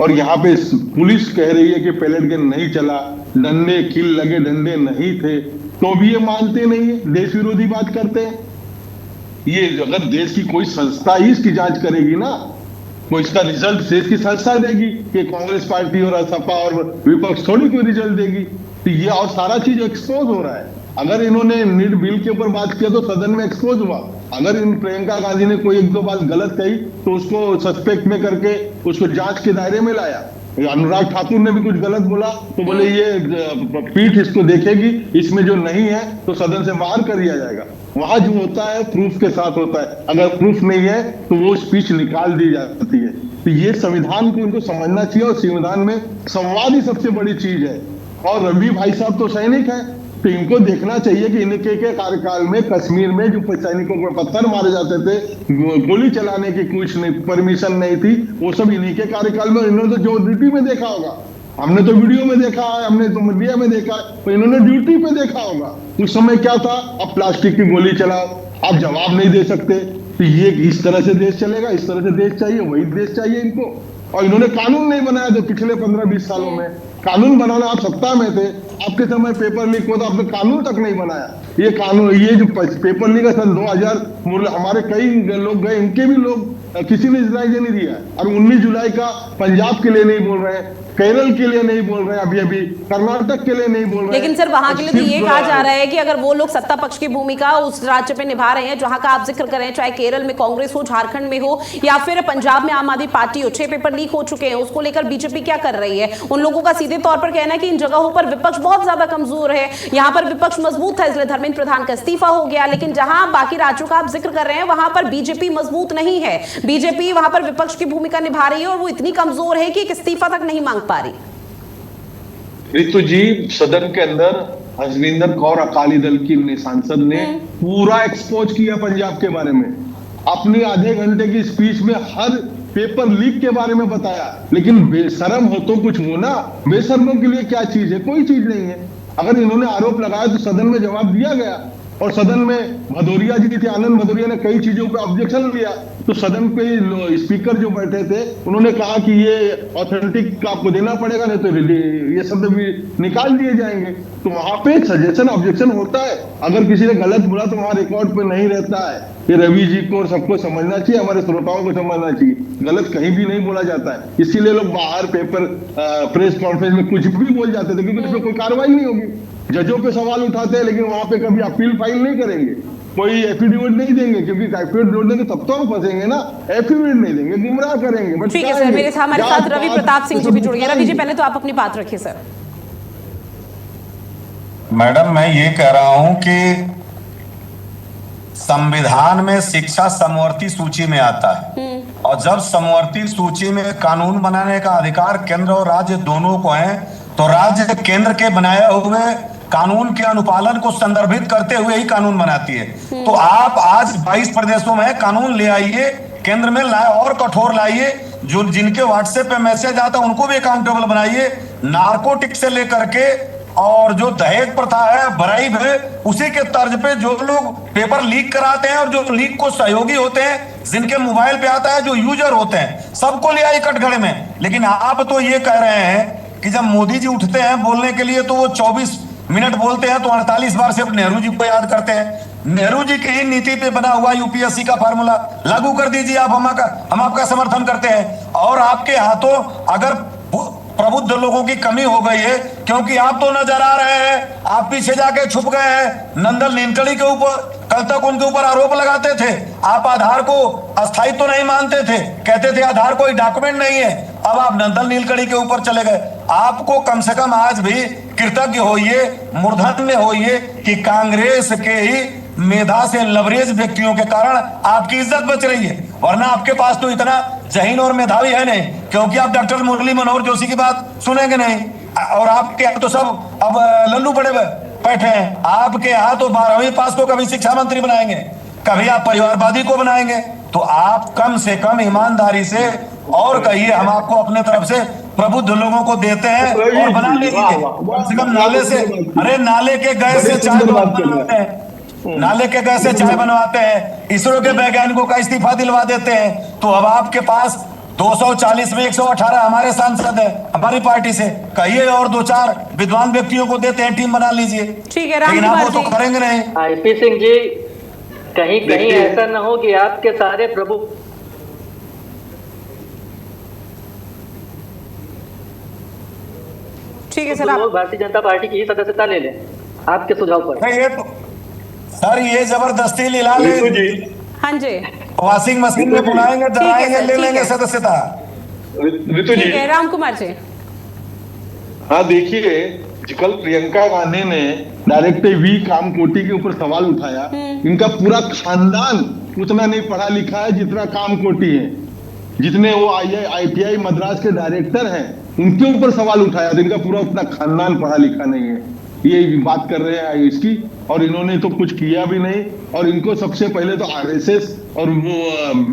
S5: और यहाँ पे पुलिस कह रही है कि पैलेट गन नहीं चला, डंडे किल लगे, डंडे नहीं थे, तो भी ये मानते नहीं है, देश विरोधी बात करते हैं। ये अगर देश की कोई संस्था ही इसकी जांच करेगी ना, तो इसका रिजल्ट देश की संस्था देगी कि कांग्रेस पार्टी और सपा और विपक्ष थोड़ी कोई रिजल्ट देगी। तो ये और सारा चीज एक्सपोज हो रहा है। अगर इन्होंने नीट बिल के ऊपर बात किया तो सदन में एक्सपोज हुआ। अगर इन प्रियंका गांधी ने कोई एक दो बात गलत कही तो उसको सस्पेक्ट में करके उसको जांच के दायरे में लाया। अनुराग ठाकुर ने भी कुछ गलत बोला तो बोले ये पीठ इसको देखेगी, इसमें जो नहीं है तो सदन से बाहर कर दिया जाएगा। वहां जो होता है प्रूफ के साथ होता है, अगर प्रूफ नहीं है तो वो स्पीच निकाल दी जाती है। तो ये संविधान को इनको समझना चाहिए और संविधान में संवाद ही सबसे बड़ी चीज है। और रवि भाई साहब तो सैनिक है, तो इनको देखना चाहिए कि इनके के कार्यकाल में कश्मीर में जो सैनिकों को पत्थर मारे जाते थे, गोली चलाने की कुछ नहीं परमिशन नहीं थी, वो सब इन्हीं के कार्यकाल में इन्होंने तो जो ड्यूटी में देखा होगा। हमने तो वीडियो में देखा है, हमने तो मीडिया में देखा है, तो इन्होंने ड्यूटी पे देखा होगा उस समय क्या था। अब प्लास्टिक की गोली चलाओ, आप जवाब नहीं दे सकते, तो ये इस तरह से देश चलेगा, इस तरह से देश चाहिए, वही देश चाहिए इनको। और इन्होंने कानून नहीं बनाया जो पिछले 15-20 सालों में कानून बनाना, आप सत्ता में थे, आपके समय पेपर लीक हुआ तो आपने कानून तक नहीं बनाया। ये कानून, ये जो पेपर लीक है सन 2000, हमारे कई लोग गए, इनके भी लोग किसी ने इजराइल नहीं दिया। और 19 जुलाई का पंजाब के लिए नहीं बोल रहे हैं, केरल के लिए नहीं बोल रहे हैं, अभी कर्नाटक के लिए नहीं बोल रहे हैं।
S1: लेकिन सर वहां के लिए तो ये कहा जा रहा है कि अगर वो लोग सत्ता पक्ष की भूमिका उस राज्य पे निभा रहे हैं जहां का आप जिक्र कर रहे हैं, चाहे केरल में कांग्रेस हो, झारखंड में हो या फिर पंजाब में आम आदमी पार्टी हो, 6 पेपर लीक हो चुके हैं, उसको लेकर बीजेपी क्या कर रही है? उन लोगों का सीधे तौर पर कहना है कि इन जगहों पर विपक्ष बहुत ज्यादा कमजोर है, यहाँ पर विपक्ष मजबूत था इसलिए धर्मेंद्र प्रधान का इस्तीफा हो गया। लेकिन जहां बाकी राज्यों का आप जिक्र कर रहे हैं वहां पर बीजेपी मजबूत नहीं है, बीजेपी वहां पर विपक्ष की भूमिका निभा रही है और वो इतनी कमजोर है कि एक इस्तीफा तक नहीं मांग पा रही।
S5: ऋतु जी, सदन के अंदर हरजिंदर कौर अकाली दल की सांसद ने पूरा एक्सपोज किया पंजाब के बारे में, अपनी आधे घंटे की स्पीच में हर पेपर लीक के बारे में बताया। लेकिन बेशरम हो तो कुछ हो ना, बेशरमों के लिए क्या चीज है? कोई चीज नहीं है। अगर इन्होंने आरोप लगाया तो सदन में जवाब दिया गया, और सदन में भदौरिया जी थे, आनंद भदौरिया ने कई चीजों पे ऑब्जेक्शन लिया, तो सदन पे स्पीकर जो बैठे थे उन्होंने कहा कि ये ऑथेंटिक आपको देना पड़ेगा, नहीं तो ये शब्द भी निकाल दिए जाएंगे। तो वहां पे सजेशन ऑब्जेक्शन होता है, अगर किसी ने गलत बोला तो वहां रिकॉर्ड पे नहीं रहता है। ये रवि जी को और सबको समझना चाहिए, हमारे श्रोताओं को समझना चाहिए, गलत कहीं भी नहीं बोला जाता है। इसीलिए लोग बाहर पेपर प्रेस कॉन्फ्रेंस में कुछ भी बोल जाते थे, क्योंकि इसमें कोई कार्रवाई नहीं होगी। जजों पे सवाल उठाते हैं लेकिन वहां पे कभी अपील फाइल नहीं करेंगे, कोई एफिडेविट नहीं देंगे, क्योंकि एफिडेविट देंगे तब तो हम फंसेंगे ना। एफिडेविट नहीं देंगे, गुमराह करेंगे।
S1: ठीक है सर, हमारे साथ रवि प्रताप सिंह जी भी जुड़ गए। रवि जी पहले तो आप अपनी बात रखिए सर।
S7: मैडम, मैं ये कह रहा हूं कि संविधान में शिक्षा समवर्ती सूची में आता है, और जब समवर्ती सूची में कानून बनाने का अधिकार केंद्र और राज्य दोनों को है, तो राज्य केंद्र के बनाए हुए कानून के अनुपालन को संदर्भित करते हुए ही कानून बनाती है। तो आप आज 22 प्रदेशों में कानून ले आइए, केंद्र में लाए और कठोर लाइए, जो जिनके व्हाट्सएप पे मैसेज आता है उनको भी अकाउंटेबल बनाइए। नारकोटिक से लेकर के और जो दहेज प्रथा है, ब्राइब है, उसी के तर्ज पे जो लोग पेपर लीक कराते हैं और जो लीक को सहयोगी होते हैं, जिनके मोबाइल पे आता है, जो यूजर होते हैं, सबको ले आई कटघरे में। लेकिन आप तो ये कह रहे हैं कि जब मोदी जी उठते हैं बोलने के लिए तो वो 24 मिनट बोलते हैं, तो 48 बार सिर्फ नेहरू जी को याद करते हैं। नेहरू जी की ही नीति पे बना हुआ यूपीएससी का फार्मूला लागू कर दीजिए आप, हम आपका समर्थन करते हैं। और आपके हाथों अगर प्रबुद्ध लोगों की कमी हो गई है, क्योंकि आप तो नजर आ रहे हैं, आप पीछे जाके छुप गए हैं। नंदन नीलकणी के ऊपर कल तक उनके ऊपर आरोप लगाते थे, आप आधार को अस्थायी तो नहीं मानते थे, कहते थे आधार कोई डॉक्यूमेंट नहीं है। अब आप नंदन नीलकणी के ऊपर चले गए। आपको कम से कम आज भी कृतज्ञ होइए, मूर्धन्य होइए कि कांग्रेस के ही मेधा से लवरेज व्यक्तियों के कारण आपकी इज्जत बच रही है, वरना आपके पास तो इतना जहीन और मेधावी है नहीं, क्योंकि आप डॉक्टर मुरली मनोहर जोशी की बात सुनेंगे नहीं। और आपके यहाँ तो सब अब लल्लू बड़े बैठे हैं, आपके यहाँ तो 12वीं पास को कभी शिक्षा मंत्री बनाएंगे, कभी आप परिवारवादी को बनाएंगे। तो आप कम से कम ईमानदारी से और कहिए, हम आपको अपने तरफ से प्रबुद्ध लोगों को देते हैं और बना लीजिए। कम से कम नाले से, अरे नाले के गैस से चाय बनवाते हैं, नाले के गैस से चाय बनवाते हैं, इसरो के वैज्ञानिकों का इस्तीफा दिलवा देते हैं। तो अब आपके पास 240 में 118 हमारे सांसद है हमारी पार्टी से, कहिए और 2-4 विद्वान व्यक्तियों को देते हैं, टीम बना लीजिए।
S1: ठीक है,
S7: लेकिन आप वो तो करेंगे नहीं।
S6: आईपी सिंह जी, कहीं कहीं ऐसा न हो कि आपके सारे प्रभु
S1: ठीक है सर, आप
S6: भारतीय जनता पार्टी की ही सदस्यता ले लें आपके सुझाव पर।
S7: ये तो सर ये जबरदस्ती लीला ले,
S1: हाँ जी,
S7: वॉशिंग मशीन में बुलाएंगे, डराएंगे, ले लेंगे सदस्यता।
S5: ऋतु जी,
S1: ठीक है, राम कुमार जी।
S5: हाँ देखिए, कल प्रियंका गांधी ने डायरेक्टर वी कामकोटी के ऊपर सवाल उठाया। इनका पूरा खानदान उतना नहीं पढ़ा लिखा है जितना कामकोटी है, जितने वो IITI मद्रास के डायरेक्टर हैं उनके ऊपर सवाल उठाया। तो इनका पूरा उतना खानदान पढ़ा लिखा नहीं है, ये बात कर रहे हैं इसकी। और इन्होंने तो कुछ किया भी नहीं। और इनको सबसे पहले तो आरएसएस और वो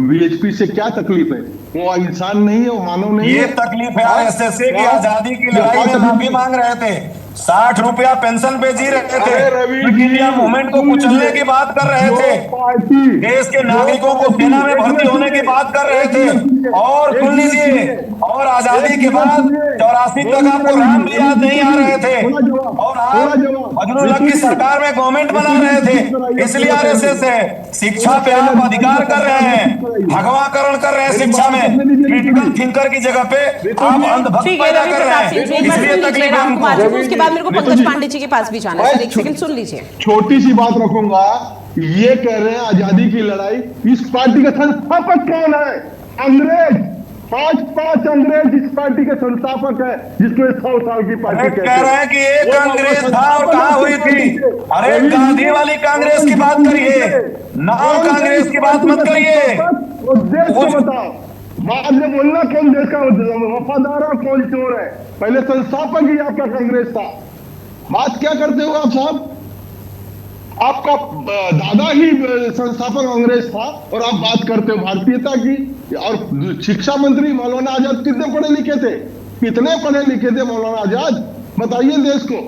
S5: वीएचपी से क्या तकलीफ है? वो इंसान नहीं है, वो मानव नहीं है।
S7: ये तकलीफ है आरएसएस से कि आजादी की लड़ाई में माफी मांग रहे थे, 60 रुपया पेंशन पे जी रहे थे, इंडिया मूवमेंट को कुचलने की बात कर रहे थे, देश के नागरिकों को सेना में भर्ती होने की बात कर रहे थे। और सुन लीजिए, और आजादी के बाद 84 तक आपको राम याद नहीं आ रहे थे, और आप फजलुल हक की सरकार में गवर्नमेंट बना रहे थे। इसलिए आरएसएस है, शिक्षा पे आप अधिकार कर रहे हैं, भगवाकरण कर रहे हैं शिक्षा में, क्रिटिकल थिंकर की जगह पे आप अंधभक्त पैदा कर रहे हैं। इसलिए तकलीफ है हमको।
S1: उसके बाद मेरे को पंकज पांडे जी के पास भी जाना है सर, एक सेकंड सुन लीजिए।
S5: छोटी सी बात रखूंगा, ये कह रहे हैं आजादी की लड़ाई, इस पार्टी का संस्थापक कौन है? अंग्रेज, पांच अंग्रेज इस पार्टी के संस्थापक है, जिसको 100 साल की पार्टी
S7: कह रहे हैं कि एक कांग्रेस था और कहाँ हुई थी? अरे गांधी वाली कांग्रेस की बात करिए, नाम कांग्रेस की बात मत करिए।
S5: देश को बताओ, बाद में बोलना कौन देश का वफादार और कौन चोर है। पहले संस्थापक ही आपका कांग्रेस था। बात क्या करते हो आप साहब? आपका दादा ही संस्थापक कांग्रेस था और आप बात करते हो भारतीयता की। और शिक्षा मंत्री मौलाना आजाद कितने पढ़े लिखे थे? कितने पढ़े लिखे थे मौलाना आजाद? बताइए देश को।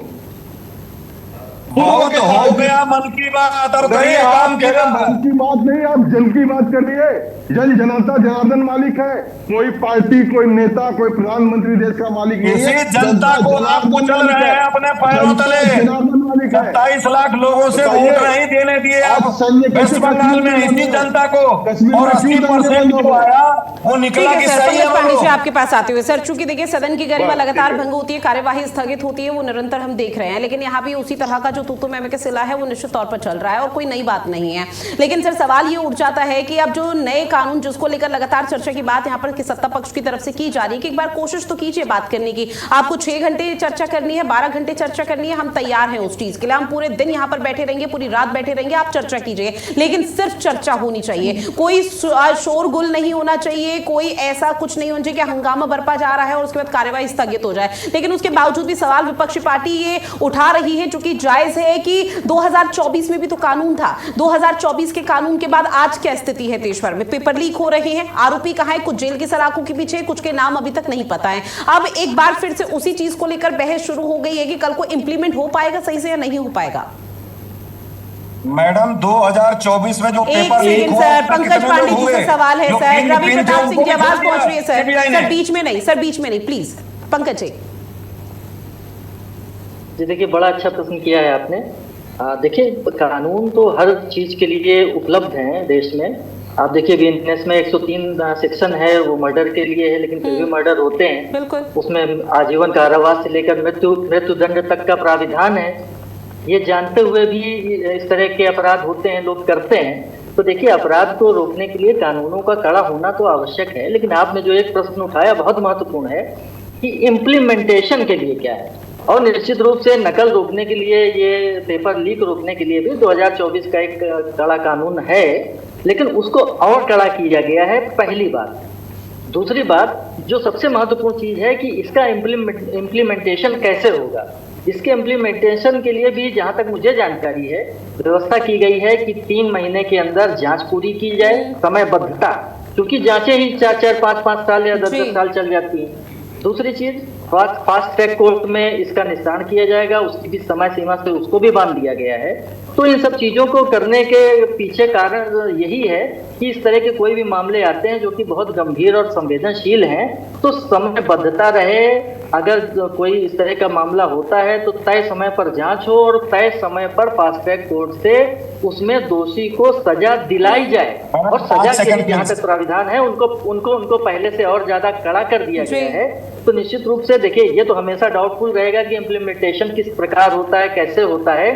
S7: बहुत हो गया मन की बात, और कई काम के
S5: मन की बात नहीं, आप जन की बात करिए। जन जनता जनार्दन मालिक है, कोई पार्टी, कोई नेता, कोई प्रधानमंत्री देश का मालिक नहीं है।
S7: इसी जनता को आप कुचल रहे हैं अपने पैरों तले। 27 लाख लोगों से वोट नहीं देने दिए आप वेस्ट बंगाल में इसी जनता को, और 80% जो आया वो निकला कि सही है।
S1: पांडे जी आपके पास आते हुए सर, चूंकि देखिए सदन की गरिमा लगातार भंग होती है, कार्यवाही स्थगित होती है, वो निरंतर हम देख रहे हैं, लेकिन यहाँ भी उसी तरह का जो तूतू मैमे के सिला है वो निश्चित तौर पर चल रहा है और कोई नई बात नहीं है। लेकिन सर सवाल ये उठ जाता है कि अब जो नए कानून जिसको लेकर लगातार चर्चा की बात यहाँ पर सत्ता पक्ष की तरफ से की जा रही है कि एक बार कोशिश तो कीजिए बात करने की। आपको 6 घंटे चर्चा करनी है, 12 घंटे चर्चा करनी है, हम तैयार हैं उस चीज के लिए। हम पूरे दिन यहाँ पर बैठे रहेंगे, पूरी रात बैठे रहेंगे, आप चर्चा कीजिए, लेकिन सिर्फ चर्चा होनी चाहिए, कोई शोरगुल नहीं होना चाहिए, कोई ऐसा कुछ नहीं होना चाहिए कि हंगामा बरपा जा रहा है और उसके बाद कार्यवाही स्थगित हो जाए। लेकिन उसके बावजूद भी सवाल विपक्षी पार्टी ये उठा रही है, जो कि जायज है, कि 2024 में भी तो कानून था, 2024 के कानून के बाद आज क्या स्थिति है देश भर में? पेपर लीक हो रहे हैं, आरोपी कहां है? कुछ जेल की सलाखों के पीछे, कुछ के नाम अभी तक नहीं पता है। अब एक बार फिर से उसी चीज को लेकर बहस शुरू हो गई है कि कल को इंप्लीमेंट हो पाएगा सही से या नहीं हो पाएगा।
S7: मैडम 2024 में जो पेपर लीक हुआ,
S1: सर पंकज पांडे जी से सवाल है सर, रवि प्रताप सिंह की आवाज पहुंच रही है सर, बीच में नहीं सर, बीच में नहीं प्लीज पंकज
S6: जी। देखिए बड़ा अच्छा प्रश्न किया है आपने। देखिए कानून तो हर चीज के लिए उपलब्ध हैं देश में। आप देखिए बीएनएस में 103 सेक्शन है, वो मर्डर के लिए है, लेकिन फिर भी मर्डर होते हैं।
S1: बिल्कुल।
S6: उसमें आजीवन कारावास से लेकर मृत्युदंड तक का प्राविधान है। ये जानते हुए भी इस तरह के अपराध होते हैं, लोग करते हैं। तो देखिए अपराध को रोकने के लिए कानूनों का कड़ा होना तो आवश्यक है, लेकिन आपने जो एक प्रश्न उठाया बहुत महत्वपूर्ण है कि इम्प्लीमेंटेशन के लिए क्या है। और निश्चित रूप से नकल रोकने के लिए, ये पेपर लीक रोकने के लिए भी 2024 का एक कड़ा कानून है, लेकिन उसको और कड़ा किया गया है, पहली बात। दूसरी बात जो सबसे महत्वपूर्ण चीज है कि इसका इम्प्लीमेंटेशन कैसे होगा। इसके इम्प्लीमेंटेशन के लिए भी जहां तक मुझे जानकारी है, व्यवस्था की गई है कि 3 महीने के अंदर जांच पूरी की जाए, समयबद्धता, क्योंकि जांचें ही 4-4, 5-5 साल या 10-10 साल चल जाती हैं। दूसरी चीज फास्ट ट्रैक कोर्ट में इसका निस्तारण किया जाएगा, उसकी भी समय सीमा से उसको भी बांध दिया गया है। तो इन सब चीजों को करने के पीछे कारण यही है कि इस तरह के कोई भी मामले आते हैं जो कि बहुत गंभीर और संवेदनशील हैं, तो समयबद्धता रहे। अगर कोई इस तरह का मामला होता है तो तय समय पर जांच हो और तय समय पर फास्ट ट्रैक कोर्ट से उसमें दोषी को सजा दिलाई जाए। और सजा के लिए जहाँ तक प्राविधान है उनको पहले से और ज्यादा कड़ा कर दिया गया है। तो निश्चित रूप से देखिए ये तो हमेशा डाउटफुल रहेगा कि इम्प्लीमेंटेशन किस प्रकार होता है, कैसे होता है,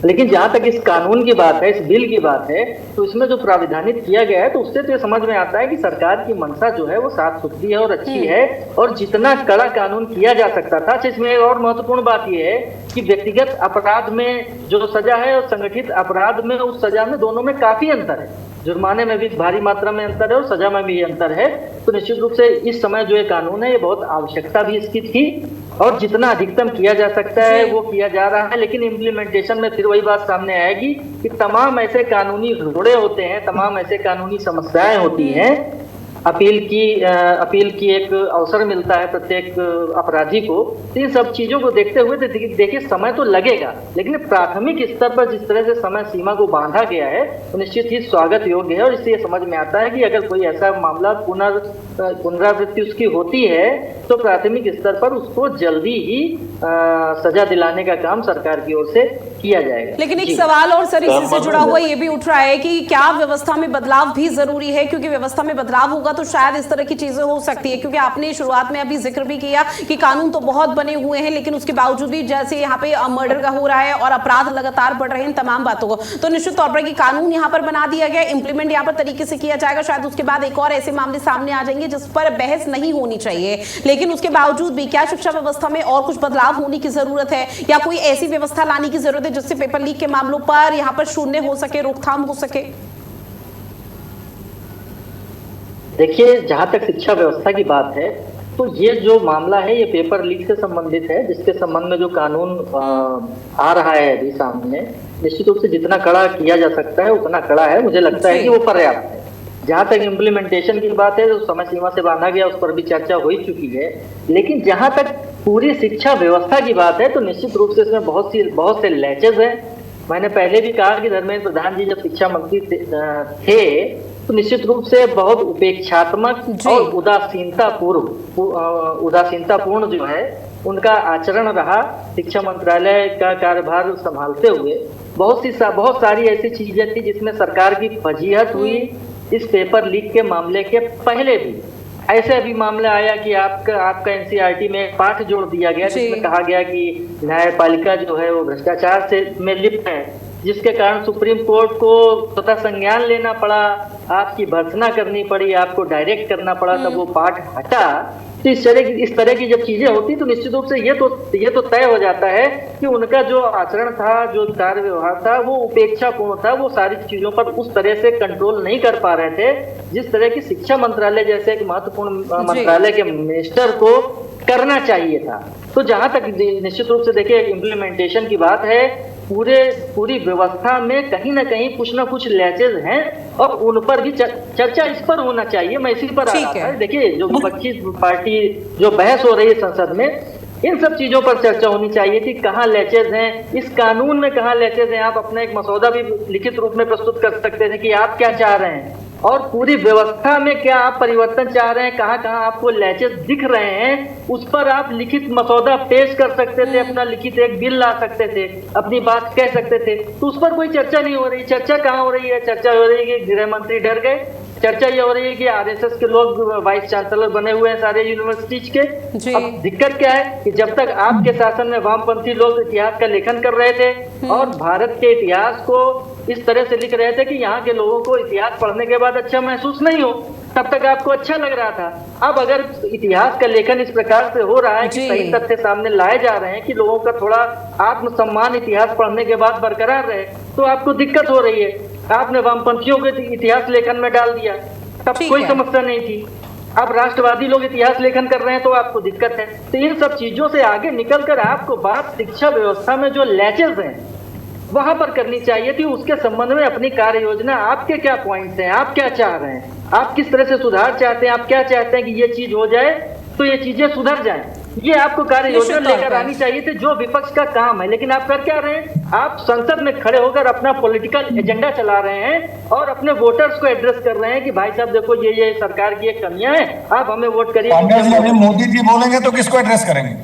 S6: लेकिन जहां तक इस कानून की बात है, इस बिल की बात है, तो इसमें जो प्राविधानित किया गया है तो उससे तो ये समझ में आता है कि सरकार की मंशा जो है वो साफ सुथरी है और अच्छी है, और जितना कड़ा कानून किया जा सकता था। इसमें एक और महत्वपूर्ण बात यह है कि व्यक्तिगत अपराध में जो सजा है और संगठित अपराध में उस सजा में, दोनों में काफी अंतर है। जुर्माने में भी भारी मात्रा में अंतर है और सजा में भी अंतर है। तो निश्चित रूप से इस समय जो ये कानून है, ये बहुत आवश्यकता भी इसकी थी और जितना अधिकतम किया जा सकता है वो किया जा रहा है। लेकिन इम्प्लीमेंटेशन में फिर वही बात सामने आएगी कि तमाम ऐसे कानूनी रोड़े होते हैं, तमाम ऐसे कानूनी समस्याएं होती हैं। अपील की एक अवसर मिलता है प्रत्येक अपराधी को। तो इन सब चीजों को देखते हुए देखिए समय तो लगेगा, लेकिन प्राथमिक स्तर पर जिस तरह से समय सीमा को बांधा गया है तो निश्चित ही स्वागत योग्य है। और इससे समझ में आता है कि अगर कोई ऐसा मामला पुनरावृत्ति उसकी होती है तो प्राथमिक स्तर पर उसको जल्दी ही सजा दिलाने का काम सरकार की ओर से किया जाएगा।
S1: लेकिन एक सवाल और सर इसी से जुड़ा हुआ ये भी उठ रहा है कि क्या व्यवस्था में बदलाव भी जरूरी है, क्योंकि व्यवस्था में बदलाव होगा तो शायद इस तरह की चीजें हो सकती है। क्योंकि आपने शुरुआत में अभी जिक्र भी किया कि कानून तो बहुत बने हुए हैं, लेकिन उसके बावजूद भी जैसे यहाँ पे मर्डर का हो रहा है और अपराध लगातार बढ़ रहे हैं, तमाम बातों को तो निश्चित तौर पर कि कानून यहाँ पर बना दिया गया, इंप्लीमेंट यहाँ पर तरीके से किया जाएगा। शायद उसके बाद एक और ऐसे मामले सामने आ जाएंगे जिस पर बहस नहीं होनी चाहिए, लेकिन उसके बावजूद भी क्या शिक्षा व्यवस्था में और कुछ बदलाव होने की जरूरत है या कोई ऐसी व्यवस्था लाने की जरूरत है जिससे पेपर लीक के मामलों पर यहाँ पर शून्य हो सके, रोकथाम हो सके?
S6: देखिए, जहां तक शिक्षा व्यवस्था की बात है तो ये जो मामला है ये पेपर लीक से संबंधित है, जिसके संबंध में जो कानून आ रहा है अभी सामने, निश्चित रूप से जितना कड़ा किया जा सकता है उतना कड़ा है। मुझे लगता है कि वो पर्याप्त है। जहां तक इम्प्लीमेंटेशन की बात है तो समय सीमा से बांधा गया, उस पर भी चर्चा हो ही चुकी है। लेकिन जहां तक पूरी शिक्षा व्यवस्था की बात है तो निश्चित रूप से इसमें बहुत से लैचेज हैं। मैंने पहले भी कहा कि धर्मेंद्र प्रधान जी जब शिक्षा मंत्री थे तो निश्चित रूप से बहुत उपेक्षात्मक और उदासीनतापूर्ण जो है उनका आचरण रहा। शिक्षा मंत्रालय का कार्यभार संभालते हुए बहुत सारी ऐसी चीजें थी जिसमें सरकार की फजीहत हुई। इस पेपर लीक के मामले के पहले भी ऐसे भी मामला आया कि आपका एनसीईआरटी में एक पाठ जोड़ दिया गया जिसमें कहा गया कि न्यायपालिका जो है वो भ्रष्टाचार में लिप्त है, जिसके कारण सुप्रीम कोर्ट को स्वतः संज्ञान लेना पड़ा, आपकी भर्त्सना करनी पड़ी, आपको डायरेक्ट करना पड़ा, तब वो पाठ हटा। तो इस तरह की जब चीजें होती तो निश्चित रूप से ये तो तय हो जाता है कि उनका जो आचरण था, जो कार्य व्यवहार था वो उपेक्षापूर्ण था। वो सारी चीजों पर उस तरह से कंट्रोल नहीं कर पा रहे थे जिस तरह की शिक्षा मंत्रालय जैसे एक महत्वपूर्ण मंत्रालय के मिनिस्टर को करना चाहिए था। तो जहां तक निश्चित रूप से देखिए इम्प्लीमेंटेशन की बात है, पूरी व्यवस्था में कहीं ना कहीं कुछ ना कुछ लैचेज हैं और उन पर भी चर्चा इस पर होना चाहिए। मैं इसी पर आ रहा था। देखिए, जो 25 पार्टी जो बहस हो रही है संसद में, इन सब चीजों पर चर्चा होनी चाहिए थी। कहाँ लैचेज हैं, इस कानून में कहाँ लैचेज हैं। आप अपना एक मसौदा भी लिखित रूप में प्रस्तुत कर सकते थे कि आप क्या चाह रहे हैं और पूरी व्यवस्था में क्या आप परिवर्तन चाह रहे हैं, कहाँ आपको लैचेज दिख रहे हैं, उस पर आप लिखित मसौदा पेश कर सकते थे, अपना लिखित एक बिल ला सकते थे, अपनी बात कह सकते थे। तो उस पर कोई चर्चा नहीं हो रही। चर्चा कहाँ हो रही है? चर्चा हो रही है कि गृह मंत्री डर गए। चर्चा ये हो रही है कि आरएसएस के लोग वाइस चांसलर बने हुए हैं सारे यूनिवर्सिटीज के। अब दिक्कत क्या है कि जब तक आपके शासन में वामपंथी लोग इतिहास का लेखन कर रहे थे और भारत के इतिहास को इस तरह से लिख रहे थे कि यहाँ के लोगों को इतिहास पढ़ने के बाद अच्छा महसूस नहीं हो, तब तक आपको अच्छा लग रहा था। अब अगर इतिहास का लेखन इस प्रकार से हो रहा है कि सही तथ्य सामने लाए जा रहे हैं कि लोगों का थोड़ा आत्मसम्मान इतिहास पढ़ने के बाद बरकरार रहे, तो आपको दिक्कत हो रही है। आपने वामपंथियों को इतिहास लेखन में डाल दिया, तब कोई समस्या नहीं थी। अब राष्ट्रवादी लोग इतिहास लेखन कर रहे हैं तो आपको दिक्कत है। तो इन सब चीजों से आगे निकलकर आपको बात शिक्षा व्यवस्था में जो लैचेज हैं वहां पर करनी चाहिए थी। उसके संबंध में अपनी कार्य योजना, आपके क्या पॉइंट्स हैं, आप क्या चाह रहे हैं, आप किस तरह से सुधार चाहते हैं, आप क्या चाहते हैं कि ये चीज हो जाए तो ये चीजें सुधर जाएं, ये आपको कार्य योजना लेकर आनी चाहिए थी, जो विपक्ष का काम है। लेकिन आप कर क्या रहे हैं? आप संसद में खड़े होकर अपना पॉलिटिकल एजेंडा चला रहे हैं और अपने वोटर्स को एड्रेस कर रहे हैं कि भाई साहब देखो ये सरकार की एक कमियां हैं, आप हमें वोट करिए।
S7: मोदी जी बोलेंगे तो किसको एड्रेस करेंगे?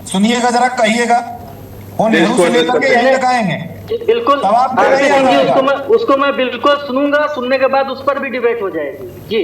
S7: सुनिएगा जरा, कहिएगा, कौन नेहरू से लेकर के यहीं तक आएंगे?
S6: बिल्कुल, उसको मैं बिल्कुल सुनूंगा। सुनने के बाद उस पर भी डिबेट हो जाएगी। जी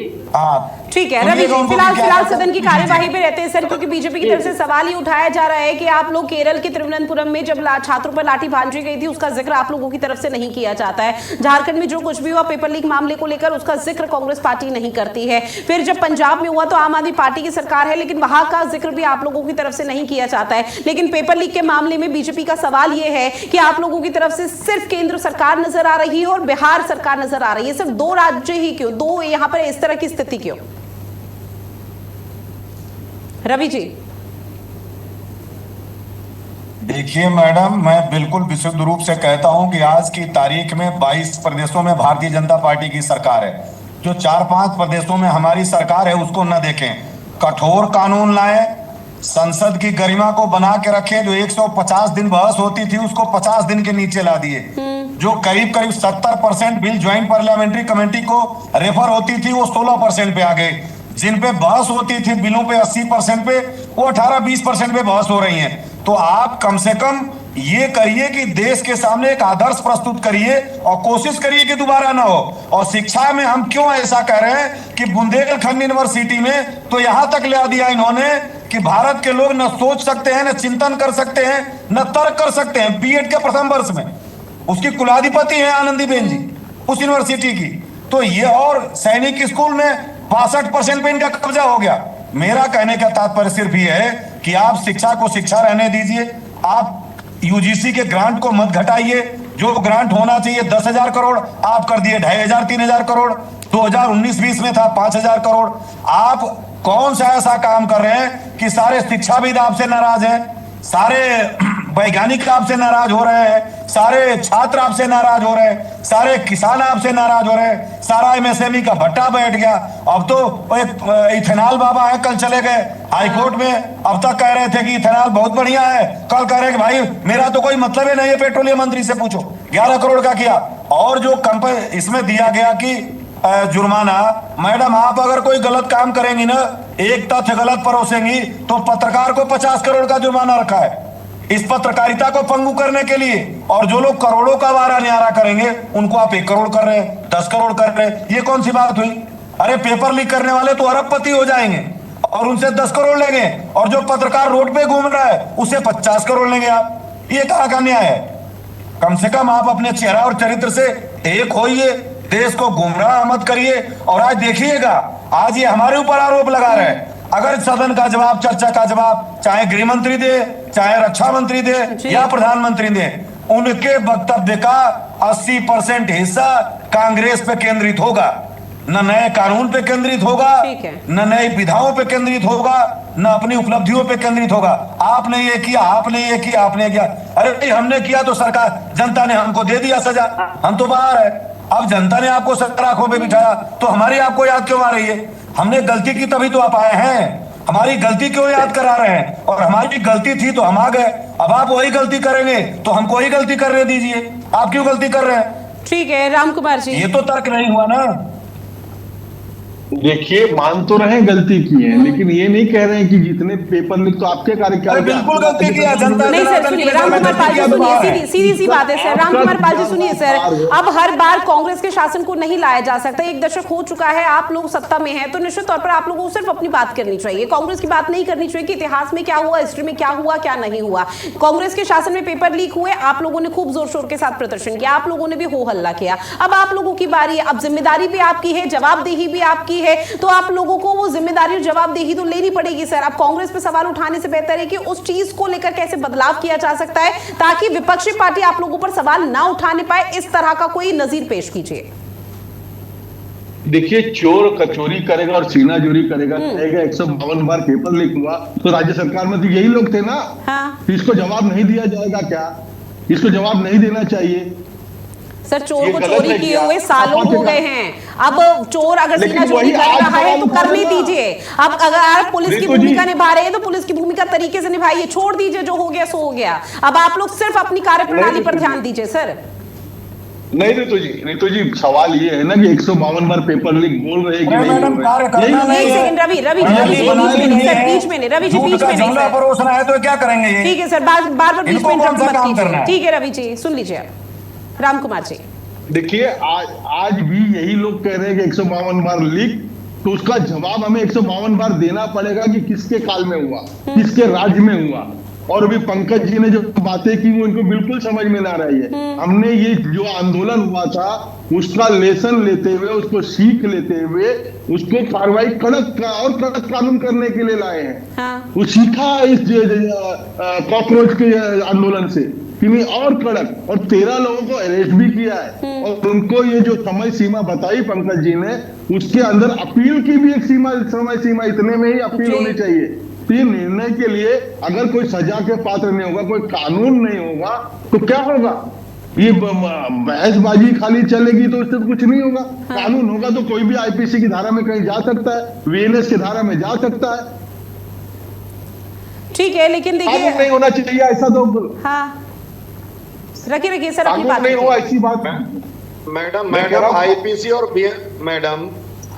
S1: ठीक है रवि जी, फिलहाल सदन की कार्यवाही पे रहते हैं सर, क्योंकि बीजेपी की तरफ से सवाल ही उठाया जा रहा है कि आप लोग केरल के तिरुवनंतपुरम में जब छात्रों पर लाठी भांजी गई थी उसका जिक्र आप लोगों की तरफ से नहीं किया जाता है। झारखंड में जो कुछ भी हुआ पेपर लीक मामले को लेकर उसका जिक्र कांग्रेस पार्टी नहीं करती है। फिर जब पंजाब में हुआ तो आम आदमी पार्टी की सरकार है, लेकिन वहां का जिक्र भी आप लोगों की तरफ से नहीं किया जाता है। लेकिन पेपर लीक के मामले में बीजेपी का सवाल यह है कि आप लोगों की तरफ तरफ से सिर्फ केंद्र सरकार नजर आ रही है और बिहार सरकार नजर आ रही है? सिर्फ दो राज्य ही क्यों, दो यहाँ पर इस तरह की स्थिति क्यों? रवि जी।
S7: देखिए मैडम, मैं बिल्कुल विशुद्ध रूप से कहता हूं कि आज की तारीख में 22 प्रदेशों में भारतीय जनता पार्टी की सरकार है। जो 4-5 प्रदेशों में हमारी सरकार है उसको न देखें, कठोर कानून लाएं, संसद की गरिमा को बना के रखें। जो 150 दिन बहस होती थी उसको 50 दिन के नीचे ला दिए। जो करीब 70% बिल ज्वाइंट पार्लियामेंट्री कमेटी को रेफर होती थी वो 16% पे आ गए। जिन पे बहस होती थी बिलों पे 80% पे, वो 18-20% पे बहस हो रही है। तो आप कम से कम ये करिए कि देश के सामने एक आदर्श प्रस्तुत करिए और कोशिश करिए कि दोबारा ना हो। और शिक्षा में हम क्यों ऐसा कह रहे हैं कि बुंदेलखंड यूनिवर्सिटी में तो यहां तक ले दिया इन्होंने कि भारत के लोग न सोच सकते हैं, न चिंतन कर सकते हैं, न तर्क कर सकते हैं। बीएड के प्रथम वर्ष में उसकी कुलाधिपति है आनंदीबेन जी उस यूनिवर्सिटी की। तो ये और सैनिक स्कूल में 62% पे इनका कब्जा हो गया। मेरा कहने का तात्पर्य सिर्फ ये है कि आप शिक्षा को शिक्षा रहने दीजिए। आप यूजीसी के ग्रांट को मत घटाइए। जो ग्रांट होना चाहिए 10,000 करोड़ आप कर दिए 2,500-3,000 करोड़। 2019-20 में था 5,000 करोड़। आप कौन सा ऐसा काम कर रहे हैं कि सारे शिक्षाविद आपसे नाराज हैं, सारे वैज्ञानिक आपसे नाराज हो रहे हैं, सारे छात्र आपसे नाराज हो रहे हैं, सारे किसान आपसे नाराज हो रहे हैं, सारा एमएसएमई का भट्टा बैठ गया। अब तो एक इथेनॉल बाबा है, कल चले गए हाईकोर्ट में। अब तक कह रहे थे कि इथेनॉल बहुत बढ़िया है, कल कह रहे कि भाई मेरा तो कोई मतलब ही नहीं है, पेट्रोलियम मंत्री से पूछो। 11 करोड़ का किया। और जो इसमें दिया गया कि जुर्माना, मैडम आप अगर कोई गलत काम करेंगी ना, एक तथ्य गलत परोसेंगी तो पत्रकार को 50 करोड़ का जुर्माना रखा है इस पत्रकारिता को पंगु करने के लिए। और जो लोग करोड़ों का वारा न्यारा करेंगे उनको आप 1 करोड़ कर रहे हैं, 10 करोड़ कर रहे हैं। ये कौन सी बात हुई? अरे पेपर लीक करने वाले तो अरबपति हो जाएंगे और उनसे 10 करोड़ लेंगे, और जो पत्रकार रोड पे घूम रहा है उसे 50 करोड़ लेंगे आप। ये कहाँ का न्याय है? कम से कम आप अपने चेहरा और चरित्र से एक होइए, देश को गुमराह मत करिए। और आज देखिएगा, आज ये हमारे ऊपर आरोप लगा रहे हैं। अगर सदन का जवाब, चर्चा का जवाब चाहे गृह मंत्री दे, चाहे रक्षा मंत्री दे या प्रधानमंत्री दे, उनके वक्तव्य का 80% हिस्सा कांग्रेस पे केंद्रित होगा। न नए कानून पे केंद्रित होगा, न नई विधाओं पे केंद्रित होगा, न अपनी उपलब्धियों पे केंद्रित होगा। आपने ये किया, आपने ये किया, आपने किया। अरे हमने किया तो सरकार, जनता ने हमको दे दिया सजा, हम तो बाहर है। अब जनता ने आपको सत्तर आंखों पे बिठाया तो हमारी आपको याद क्यों आ रही है? हमने गलती की तभी तो आप आए हैं। हमारी गलती क्यों याद करा रहे हैं? और हमारी गलती थी तो हम आ गए। अब आप वही गलती करेंगे तो हमको वही गलती करने दीजिए। आप क्यों गलती कर रहे हैं?
S1: ठीक है राम कुमार जी,
S7: ये तो तर्क नहीं हुआ ना।
S5: देखिए, मान तो रहे गलती की है, लेकिन ये नहीं कह रहे हैं कि जितने पेपर लीक तो आपके कार्यकाल
S7: बिल्कुल गलती किया जनता।
S1: नहीं सर सुनिए, रामकुमार पाल जी सुनिए, सीधी सी बात है सर। रामकुमार पाल जी सुनिए सर, अब हर बार कांग्रेस के शासन को नहीं लाया जा सकता। 1 दशक हो चुका है, आप लोग सत्ता में हैं, तो निश्चित तौर पर आप लोगों को सिर्फ अपनी बात करनी चाहिए, कांग्रेस की बात नहीं करनी चाहिए कि इतिहास में क्या हुआ, हिस्ट्री में क्या हुआ, क्या नहीं हुआ। कांग्रेस के शासन में पेपर लीक हुए, आप लोगों ने खूब जोर शोर के साथ प्रदर्शन किया, आप लोगों ने भी हो हल्ला किया। अब आप लोगों की बारी है, अब जिम्मेदारी भी आपकी है, जवाबदेही भी आपकी है, तो आप लोगों को वो जिम्मेदारी और जवाबदेही तो लेनी पड़ेगी सर। अब कांग्रेस पे सवाल उठाने से बेहतर है कि उस चीज को लेकर कैसे बदलाव किया जा सकता है ताकि विपक्षी पार्टी आप लोगों पर सवाल ना उठाने पाए। इस तरह का कोई नजीर पेश कीजिए।
S5: देखिए, चोर कचोरी करेगा और सीनाजोरी करेगा, कहेगा 152 बार पेपर लीक हुआ, तो राज्य सरकार में तो यही लोग थे ना।
S1: हाँ।
S5: इसको जवाब नहीं दिया जाएगा क्या? इसको जवाब नहीं देना चाहिए
S1: सर? चोर को चोरी किए हुए सालों हो गए हैं। अब चोर अगर सीना चोरी कर रहा है तो करने दीजिए। अब अगर आप पुलिस की भूमिका निभा रहे हैं तो पुलिस की भूमिका तरीके से निभाइए, छोड़ दीजिए, जो हो गया सो हो गया। अब आप लोग सिर्फ अपनी कार्यप्रणाली पर ध्यान दीजिए सर।
S5: नहीं रितु जी, सवाल ये है ना कि 152 बार पेपर लीक बोल रहे हैं कि नहीं बोल रहे?
S1: एक सेकंड रवि बीच में नहीं, रवि जी बीच में नहीं सर,
S7: परोसना है तो क्या करेंगे?
S1: ठीक है सर, बार बार बीच में इंटरप्ट मत कीजिए। ठीक है रवि जी, सुन लीजिए राम कुमार जी।
S5: देखिए, आज भी यही लोग कह रहे हैं कि 152 बार लीक, तो उसका जवाब हमें 152 बार देना पड़ेगा कि किसके काल में हुआ, किसके राज्य में हुआ। और अभी पंकज जी ने जो बातें की वो इनको बिल्कुल समझ में ना रही है। हमने ये जो आंदोलन हुआ था उसका लेसन लेते हुए, उसको सीख लेते हुए, उसको कार्रवाई कड़क कानून करने के लिए लाए हैं। वो सीखा इस कॉकरोच के आंदोलन से कि नहीं और कड़क, और 13 लोगों को अरेस्ट भी किया है, और उनको ये जो समय सीमा बताई पंकज जी ने, उसके अंदर अपील की भी एक समय सीमा, इतने में ही अपील होनी चाहिए। तो ये निर्णय के लिए अगर कोई सजा के पात्र नहीं होगा, कोई कानून नहीं होगा, तो क्या होगा? ये बहसबाजी खाली चलेगी तो उससे कुछ नहीं होगा। कानून होगा तो कोई भी आईपीसी की धारा में कहीं जा सकता है, वीएनएस की धारा में जा सकता है।
S1: ठीक है, लेकिन देखिए
S5: नहीं होना चाहिए ऐसा तो।
S1: हाँ, रखिए सर अपनी बात
S5: नहीं हुआ ऐसी बात।
S3: मैडम आईपीसी और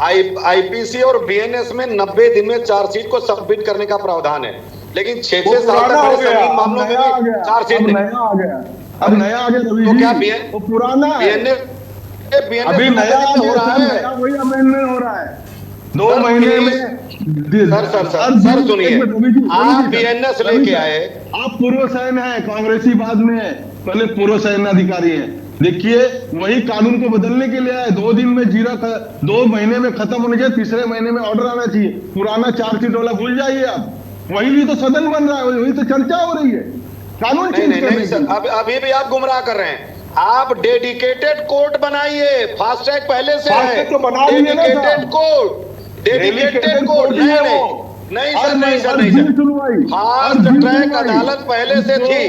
S3: आईपीसी और बीएनएस में 90 दिन में चार्जशीट को सबमिट करने का प्रावधान है, लेकिन 6 साल तक बड़े संगीन मामलों में भी चार्जशीट
S5: नया आ गया। अब नया आ गया रवि
S3: तो
S5: जी,
S3: क्या
S5: वो पुराना है, अभी नया हो रहा है, वही अमेंडमेंट हो रहा है 2 महीने में।
S3: सर सुनिए, आप बीएनएस लेके आए,
S5: आप पूर्व सैन्य है, कांग्रेसी बाद में है, पहले पूर्व सैन्य अधिकारी है। देखिए वही कानून को बदलने के लिए आए, 2 दिन में 2 महीने में खत्म होने चाहिए, तीसरे महीने में ऑर्डर आना चाहिए। पुराना चार्जशीट वाला भूल जाइए आप, वही भी तो सदन बन रहा है, वही तो चर्चा हो रही है कानून चेंज करने की।
S3: अभी भी आप गुमराह कर रहे हैं। आप डेडिकेटेड कोर्ट बनाइए, फास्ट ट्रैक पहले से है, डेडिकेटेड कोर्ट, डेडिकेटेड कोर्ट। नहीं सर, फास्ट ट्रैक अदालत पहले से थी,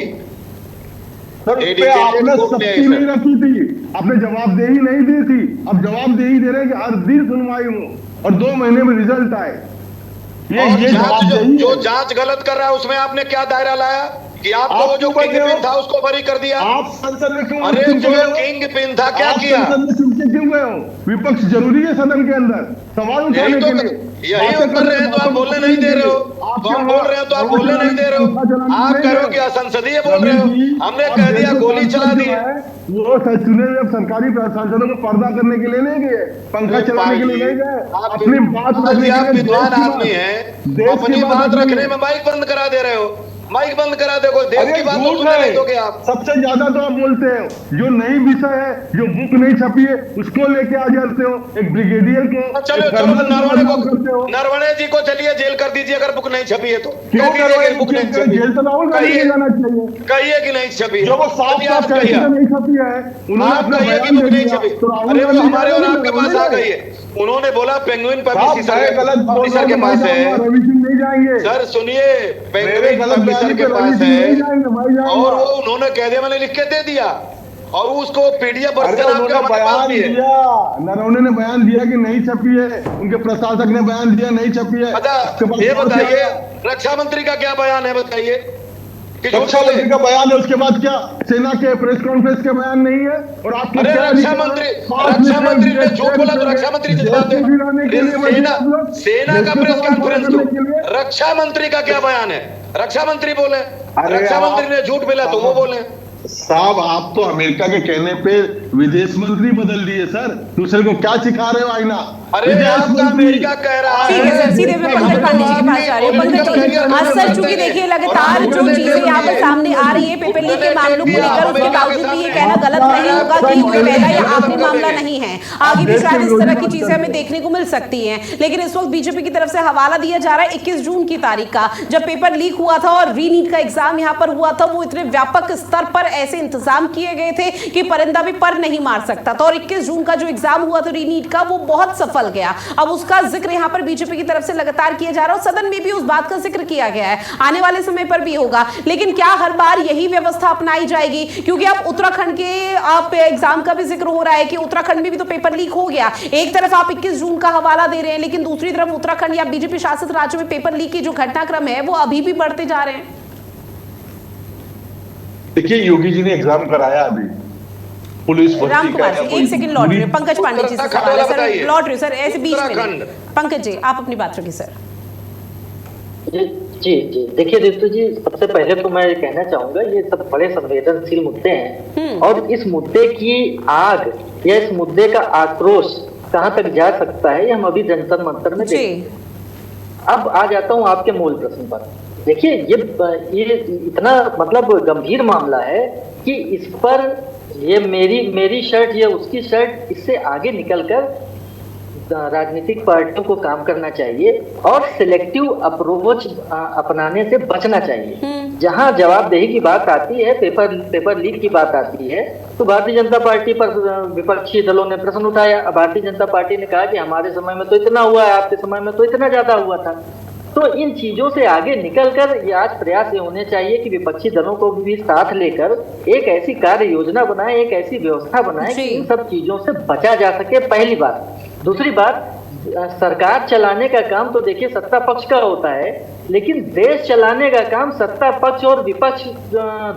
S5: आपने सख्ती नहीं रखी थी, आपने जवाबदेही नहीं दी थी। अब जवाबदेही दे रहे हैं कि हर दिन सुनवाई हो और 2 महीने में रिजल्ट आए।
S3: जो जांच गलत कर रहा है उसमें आपने क्या दायरा लाया कि आपको वो जो किंग पिन था उसको बरी कर दिया?
S5: आप संसद में क्यों?
S3: अरे जो किंग पिन था क्या किया?
S5: संसद में चुनके क्यों गए हो? विपक्ष जरूरी है सदन के अंदर सवाल उठाने के लिए।
S3: यही उत्तर रहे हैं तो आप बोलने नहीं दे रहे हो, तो आप बोल रहे हो तो आप बोलने नहीं दे रहे हो, आप कह रहे हो कि असंसदीय बोल रहे हो, हमने कह दिया गोली चला दी।
S5: वो चुने हुए सरकारी सांसदों को पर्दा करने के लिए नहीं गए, पंखा चलाने के लिए नहीं गए, अपनी बात रखने के लिए।
S3: आप विद्वान आदमी हैं, अपनी बात रखने में माइक बंद करा दे रहे हो, माइक बंद करा दे, कोई देश की बात तो सुनने नहीं दोगे आप।
S5: सबसे ज्यादा तो आप बोलते हो, जो नई विषय है, जो बुक नहीं छपी है, उसको लेके आ जाते हो। एक ब्रिगेडियर को
S3: चलो नरवणे जी को चलिए जेल कर दीजिए अगर बुक नहीं छपी है तो।
S5: क्यों बुक नहीं छपी? जेल तो राहुल गांधी को जाना चाहिए।
S3: कहिए कि नहीं छपी,
S5: जो वो साफ नहीं छपी है, उन्होंने अपना बयान दे दिया।
S3: अरे वो हमारे और आपके पास आ गई है, उन्होंने बोला पेंगुइन पब्लिशर के पास है। रवि सिंह नहीं जाएंगे सर, सुनिए, पेंगुइन पब्लिशर के पास है और वो उन्होंने कह दिया, मैंने लिख के दे दिया और उसको पीडीएफ
S5: बयान दिया। नरवणे ने बयान दिया कि नहीं छपी है, उनके प्रशासक ने बयान दिया नहीं छपी है।
S3: अच्छा ये बताइए रक्षा मंत्री का क्या बयान है, बताइए।
S5: रक्षा मंत्री का बयान है, उसके बाद क्या सेना के प्रेस कॉन्फ्रेंस के बयान नहीं है? और आपके
S3: रक्षा मंत्री ने झूठ बोला तो रक्षा मंत्री जवाब दे। सेना का प्रेस कॉन्फ्रेंस क्यों? रक्षा मंत्री का क्या बयान है? रक्षा मंत्री बोले, रक्षा मंत्री ने झूठ बोला तो वो बोले।
S5: साहब आप तो अमेरिका के कहने पे विदेश मंत्री बदल दिए सर, दूसरे को क्या सिखा रहे हो आईना?
S3: अरे आपका अमेरिका कह रहा है।
S1: ठीक है सर, सीधे मैं पंकज पांडे जी के पास जा रही हूँ। पंकज जी, सर चूंकि देखिए लगातार जो चीजें यहाँ पर सामने आ रही है पेपर लीक के मामलों को लेकर, उसके बावजूद भी ये कहना गलत नहीं होगा कि ये पहला या आखिरी मामला नहीं है, आगे भी शायद इस तरह की चीजें हमें देखने को मिल सकती हैं। लेकिन इस वक्त बीजेपी की तरफ से हवाला दिया जा रहा है 21 जून की तारीख का, जब पेपर लीक हुआ था और रीनीट का एग्जाम यहाँ पर हुआ था। वो इतने व्यापक स्तर पर ऐसे इंतजाम किए गए थे कि परिंदा भी पर नहीं मार सकता था, और 21 जून का जो एग्जाम हुआ था रीनीट का, वो बहुत सफल गया। अब उसका जिक्र यहां पर बीजेपी की तरफ से लगातार किया जा रहा है, सदन में भी उस बात का जिक्र किया गया है, आने वाले समय पर भी होगा। लेकिन क्या हर बार यही व्यवस्था अपनाई जाएगी? क्योंकि अब उत्तराखंड के आप एग्जाम का भी जिक्र हो रहा है कि उत्तराखंड में भी तो पेपर लीक हो गया। एक तरफ आप 21 जून का हवाला दे रहे हैं, लेकिन दूसरी तरफ उत्तराखंड या बीजेपी शासित राज्यों में पेपर लीक की जो घटनाक्रम है वो अभी भी बढ़ते जा रहे हैं।
S5: देखिए योगी जी ने एग्जाम कराया, अभी पुलिस
S1: राम कुमार जी एक सेकंड लौट रहे, पंकज पांडे जी से सवाल है सर, लौट रहे सर ऐसे बीच में। पंकज जी आप अपनी बात रखिए सर।
S6: जी देखिए दीप्ति जी, सबसे पहले तो मैं कहना चाहूंगा ये सब बड़े संवेदनशील मुद्दे हैं और इस मुद्दे की आग या इस मुद्दे का आक्रोश कहां तक जा सकता है ये हम अभी जंतर मंतर में देखेंगे। अब आ जाता हूं आपके मूल प्रश्न पर। देखिए ये इतना मतलब गंभीर मामला है कि इस पर ये मेरी शर्ट या उसकी शर्ट इससे आगे निकलकर राजनीतिक पार्टियों को काम करना चाहिए और सिलेक्टिव अप्रोच अपनाने से बचना चाहिए। जहां जवाबदेही की बात आती है, पेपर लीक की बात आती है, तो भारतीय जनता पार्टी पर विपक्षी दलों ने प्रश्न उठाया। भारतीय जनता पार्टी ने कहा कि हमारे समय में तो इतना हुआ है, आपके समय में तो इतना ज्यादा हुआ था। तो इन चीजों से आगे निकलकर ये आज प्रयास ये होने चाहिए कि विपक्षी दलों को भी साथ लेकर एक ऐसी कार्य योजना बनाए, एक ऐसी व्यवस्था बनाए कि इन सब चीजों से बचा जा सके, पहली बात। दूसरी बात, सरकार चलाने का काम तो देखिए सत्ता पक्ष का होता है, लेकिन देश चलाने का काम सत्ता पक्ष और विपक्ष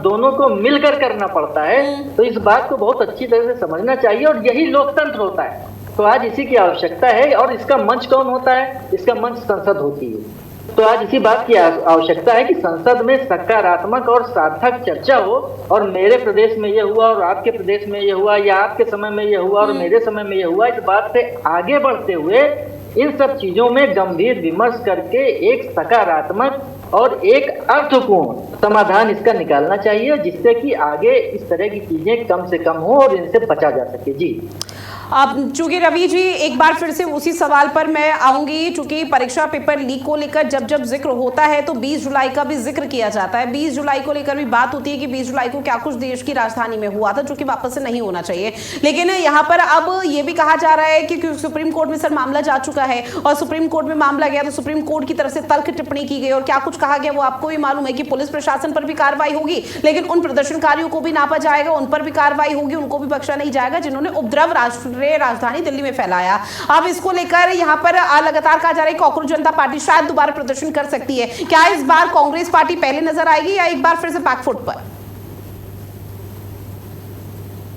S6: दोनों को मिलकर करना पड़ता है। तो इस बात को बहुत अच्छी तरह से समझना चाहिए और यही लोकतंत्र होता है। तो आज इसी की आवश्यकता है और इसका मंच कौन होता है? इसका मंच संसद होती है। तो आज इसी बात की आवश्यकता है कि संसद में सकारात्मक और सार्थक चर्चा हो और मेरे प्रदेश में ये हुआ और आपके प्रदेश में ये हुआ, या आपके समय में ये हुआ और मेरे समय में ये हुआ, इस बात से आगे बढ़ते हुए इन सब चीजों में गंभीर विमर्श करके एक सकारात्मक और एक अर्थपूर्ण समाधान इसका निकालना चाहिए, जिससे कि आगे इस तरह की चीजें कम से कम हो और इनसे बचा जा सके। जी,
S1: अब चूंकि रवि जी एक बार फिर से उसी सवाल पर मैं आऊंगी, चूंकि परीक्षा पेपर लीक को लेकर जब जब जिक्र होता है तो 20 जुलाई का भी जिक्र किया जाता है। 20 जुलाई को लेकर भी बात होती है कि 20 जुलाई को क्या कुछ देश की राजधानी में हुआ था, जो कि वापस से नहीं होना चाहिए। लेकिन यहाँ पर अब ये भी कहा जा रहा है कि सुप्रीम कोर्ट में सर मामला जा चुका है और सुप्रीम कोर्ट में मामला गया तो सुप्रीम कोर्ट की तरफ से तल्ख टिप्पणी की गई और क्या कुछ कहा गया वो आपको भी मालूम है कि पुलिस प्रशासन पर भी कार्रवाई होगी, लेकिन उन प्रदर्शनकारियों को भी नापा जाएगा, उन पर भी कार्रवाई होगी, उनको भी बख्शा नहीं जाएगा जिन्होंने उपद्रव राजधानी दिल्ली में फैलाया। अब इसको लेकर यहां पर लगातार कहा जा रहा है कि कांग्रेस जनता पार्टी शायद दोबारा प्रदर्शन कर सकती है। क्या इस बार कांग्रेस पार्टी पहले नजर आएगी या एक बार फिर से बैकफुट पर?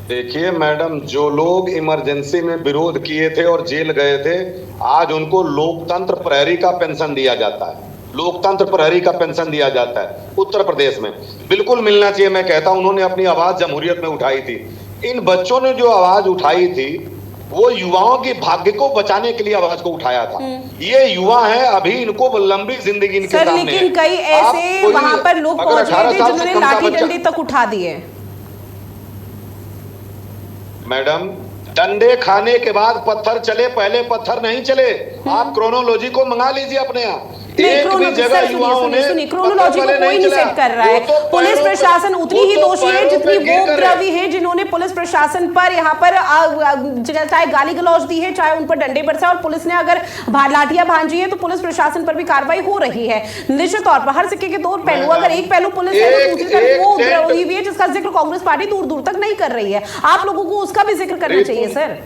S3: देखिए मैडम, जो लोग इमरजेंसी में विरोध किए थे और जेल गए थे, आज उनको लोकतंत्र प्रहरी का पेंशन दिया जाता है। लोकतंत्र प्रहरी का पेंशन दिया जाता है उत्तर प्रदेश में। बिल्कुल मिलना चाहिए। मैं कहता हूं उन्होंने अपनी आवाज जमहूरियत में उठाई थी। इन बच्चों ने जो आवाज उठाई थी वो युवाओं के भाग्य को बचाने के लिए आवाज को उठाया था। ये युवा हैं, अभी इनको लंबी जिंदगी इनके सामने है।
S1: लेकिन कई ऐसे वहां पर लोग पहुंच गए थे जिन्होंने लाठी डंडे तक उठा दिए।
S3: मैडम, डंडे खाने के बाद पत्थर चले, पहले पत्थर नहीं चले। आप क्रोनोलॉजी को मंगा लीजिए अपने यहाँ। एक भी जगह युवाओं ने
S1: क्रोनोलॉजी को कोई नहीं सेट कर रहा है। पुलिस प्रशासन उतनी ही दोषी है जितनी वो उपद्रवी है जिन्होंने पुलिस प्रशासन पर यहाँ पर चाहे गाली गलौज दी है, चाहे उन पर डंडे बरसाए, और पुलिस ने अगर लाठियां भांजी है तो पुलिस प्रशासन पर भी कार्रवाई हो रही है। निश्चित तौर पर हर सिक्के के दो पहलू, अगर एक पहलू पुलिस है तो दूसरी तरफ वो उपद्रवी भी है जिसका जिक्र कांग्रेस पार्टी दूर दूर तक नहीं कर रही है। आप लोगों को उसका भी जिक्र करना चाहिए सर।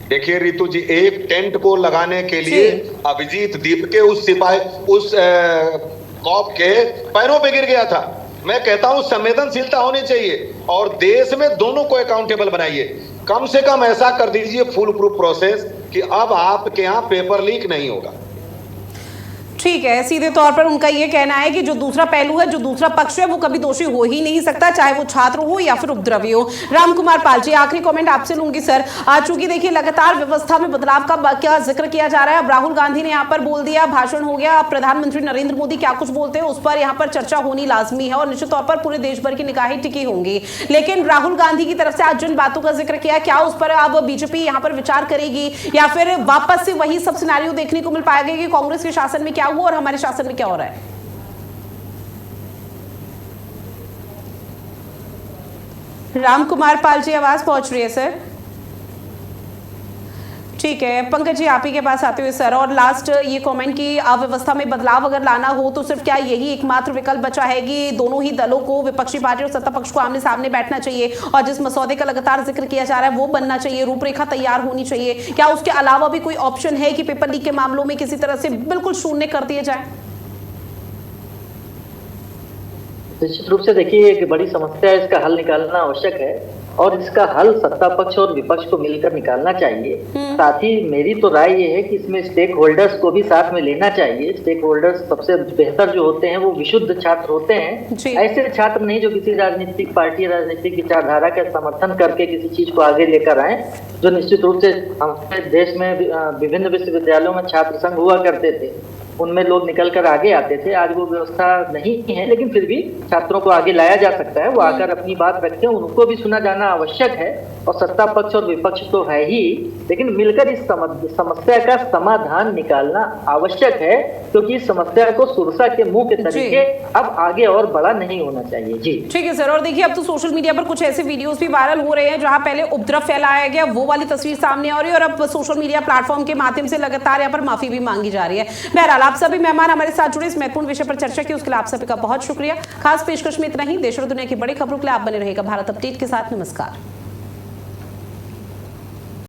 S3: देखिए रितु जी, एक टेंट को लगाने के लिए अभिजीत दीप के उस सिपाही उस कॉप के पैरों पे गिर गया था। मैं कहता हूं संवेदनशीलता होनी चाहिए और देश में दोनों को अकाउंटेबल बनाइए। कम से कम ऐसा कर दीजिए फुल प्रूफ प्रोसेस कि अब आपके यहाँ पेपर लीक नहीं होगा।
S1: ठीक है, सीधे तौर पर उनका यह कहना है कि जो दूसरा पहलू है, जो दूसरा पक्ष है, वो कभी दोषी हो ही नहीं सकता, चाहे वो छात्र हो या फिर उपद्रवी हो। रामकुमार पाल जी, आखिरी कमेंट आपसे लूंगी सर। चूंकि देखिए लगातार व्यवस्था में बदलाव का क्या जिक्र किया जा रहा है। अब राहुल गांधी ने यहाँ पर बोल दिया, भाषण हो गया, प्रधानमंत्री नरेंद्र मोदी क्या कुछ बोलते हैं उस पर यहाँ पर चर्चा होनी लाजमी है और निश्चित तौर पर पूरे देश भर की निगाहें टिकी होंगी। लेकिन राहुल गांधी की तरफ से आज जिन बातों का जिक्र किया, क्या उस पर अब बीजेपी यहाँ पर विचार करेगी या फिर वापस से वही सब सिनेरियो देखने को मिल पाएगा कि कांग्रेस के शासन में क्या हुआ और हमारे शासन में क्या हो रहा है? रामकुमार पाल जी, आवाज पहुंच रही है सर? ठीक है, पंकज जी आप ही के पास आते हुए सर, और लास्ट ये कमेंट की अव्यवस्था में बदलाव अगर लाना हो तो सिर्फ क्या यही एकमात्र विकल्प बचा है कि दोनों ही दलों को, विपक्षी पार्टी और सत्ता पक्ष को आमने सामने बैठना चाहिए और जिस मसौदे का लगातार जिक्र किया जा रहा है वो बनना चाहिए, रूपरेखा तैयार होनी चाहिए? क्या उसके अलावा भी कोई ऑप्शन है कि पेपर लीक के मामलों में किसी तरह से बिल्कुल शून्य कर दिए जाए?
S6: निश्चित रूप से देखिए एक बड़ी समस्या है, इसका हल निकालना आवश्यक है और इसका हल सत्ता पक्ष और विपक्ष को मिलकर निकालना चाहिए। साथ ही मेरी तो राय ये है कि इसमें स्टेक होल्डर्स को भी साथ में लेना चाहिए। स्टेक होल्डर्स सबसे बेहतर जो होते हैं वो विशुद्ध छात्र होते हैं, ऐसे छात्र नहीं जो किसी राजनीतिक पार्टी, राजनीतिक विचारधारा का समर्थन करके किसी चीज को आगे लेकर आए। जो निश्चित रूप से हमारे देश में विभिन्न विश्वविद्यालयों में छात्र संघ हुआ करते थे, उनमें लोग निकल कर आगे आते थे। आज वो व्यवस्था नहीं है, लेकिन फिर भी छात्रों को आगे लाया जा सकता है। वो आकर अपनी बात रखें, उनको भी सुना जाना आवश्यक है। और सत्ता पक्ष और विपक्ष तो है ही, लेकिन मिलकर इस समस्या का समाधान निकालना आवश्यक है, क्योंकि इस समस्या को सुरसा के मुंह के तरीके अब आगे और बड़ा नहीं होना चाहिए। जी
S1: ठीक है सर। और देखिए अब तो सोशल मीडिया पर कुछ ऐसे वीडियोस भी वायरल हो रहे हैं जहां पहले उपद्रव फैलाया गया, वो वाली तस्वीर सामने आ रही है, और अब सोशल मीडिया प्लेटफॉर्म के माध्यम से लगातार यहाँ पर माफी भी मांगी जा रही है। बहरहाल आप सभी मेहमान हमारे साथ जुड़े इस महत्वपूर्ण विषय पर चर्चा की, उसके लिए आप सभी का बहुत शुक्रिया। खास पेशकश में इतना ही। देश और दुनिया की बड़ी खबरों के लिए आप बने रहेगा भारत अपडेट के साथ। नमस्कार।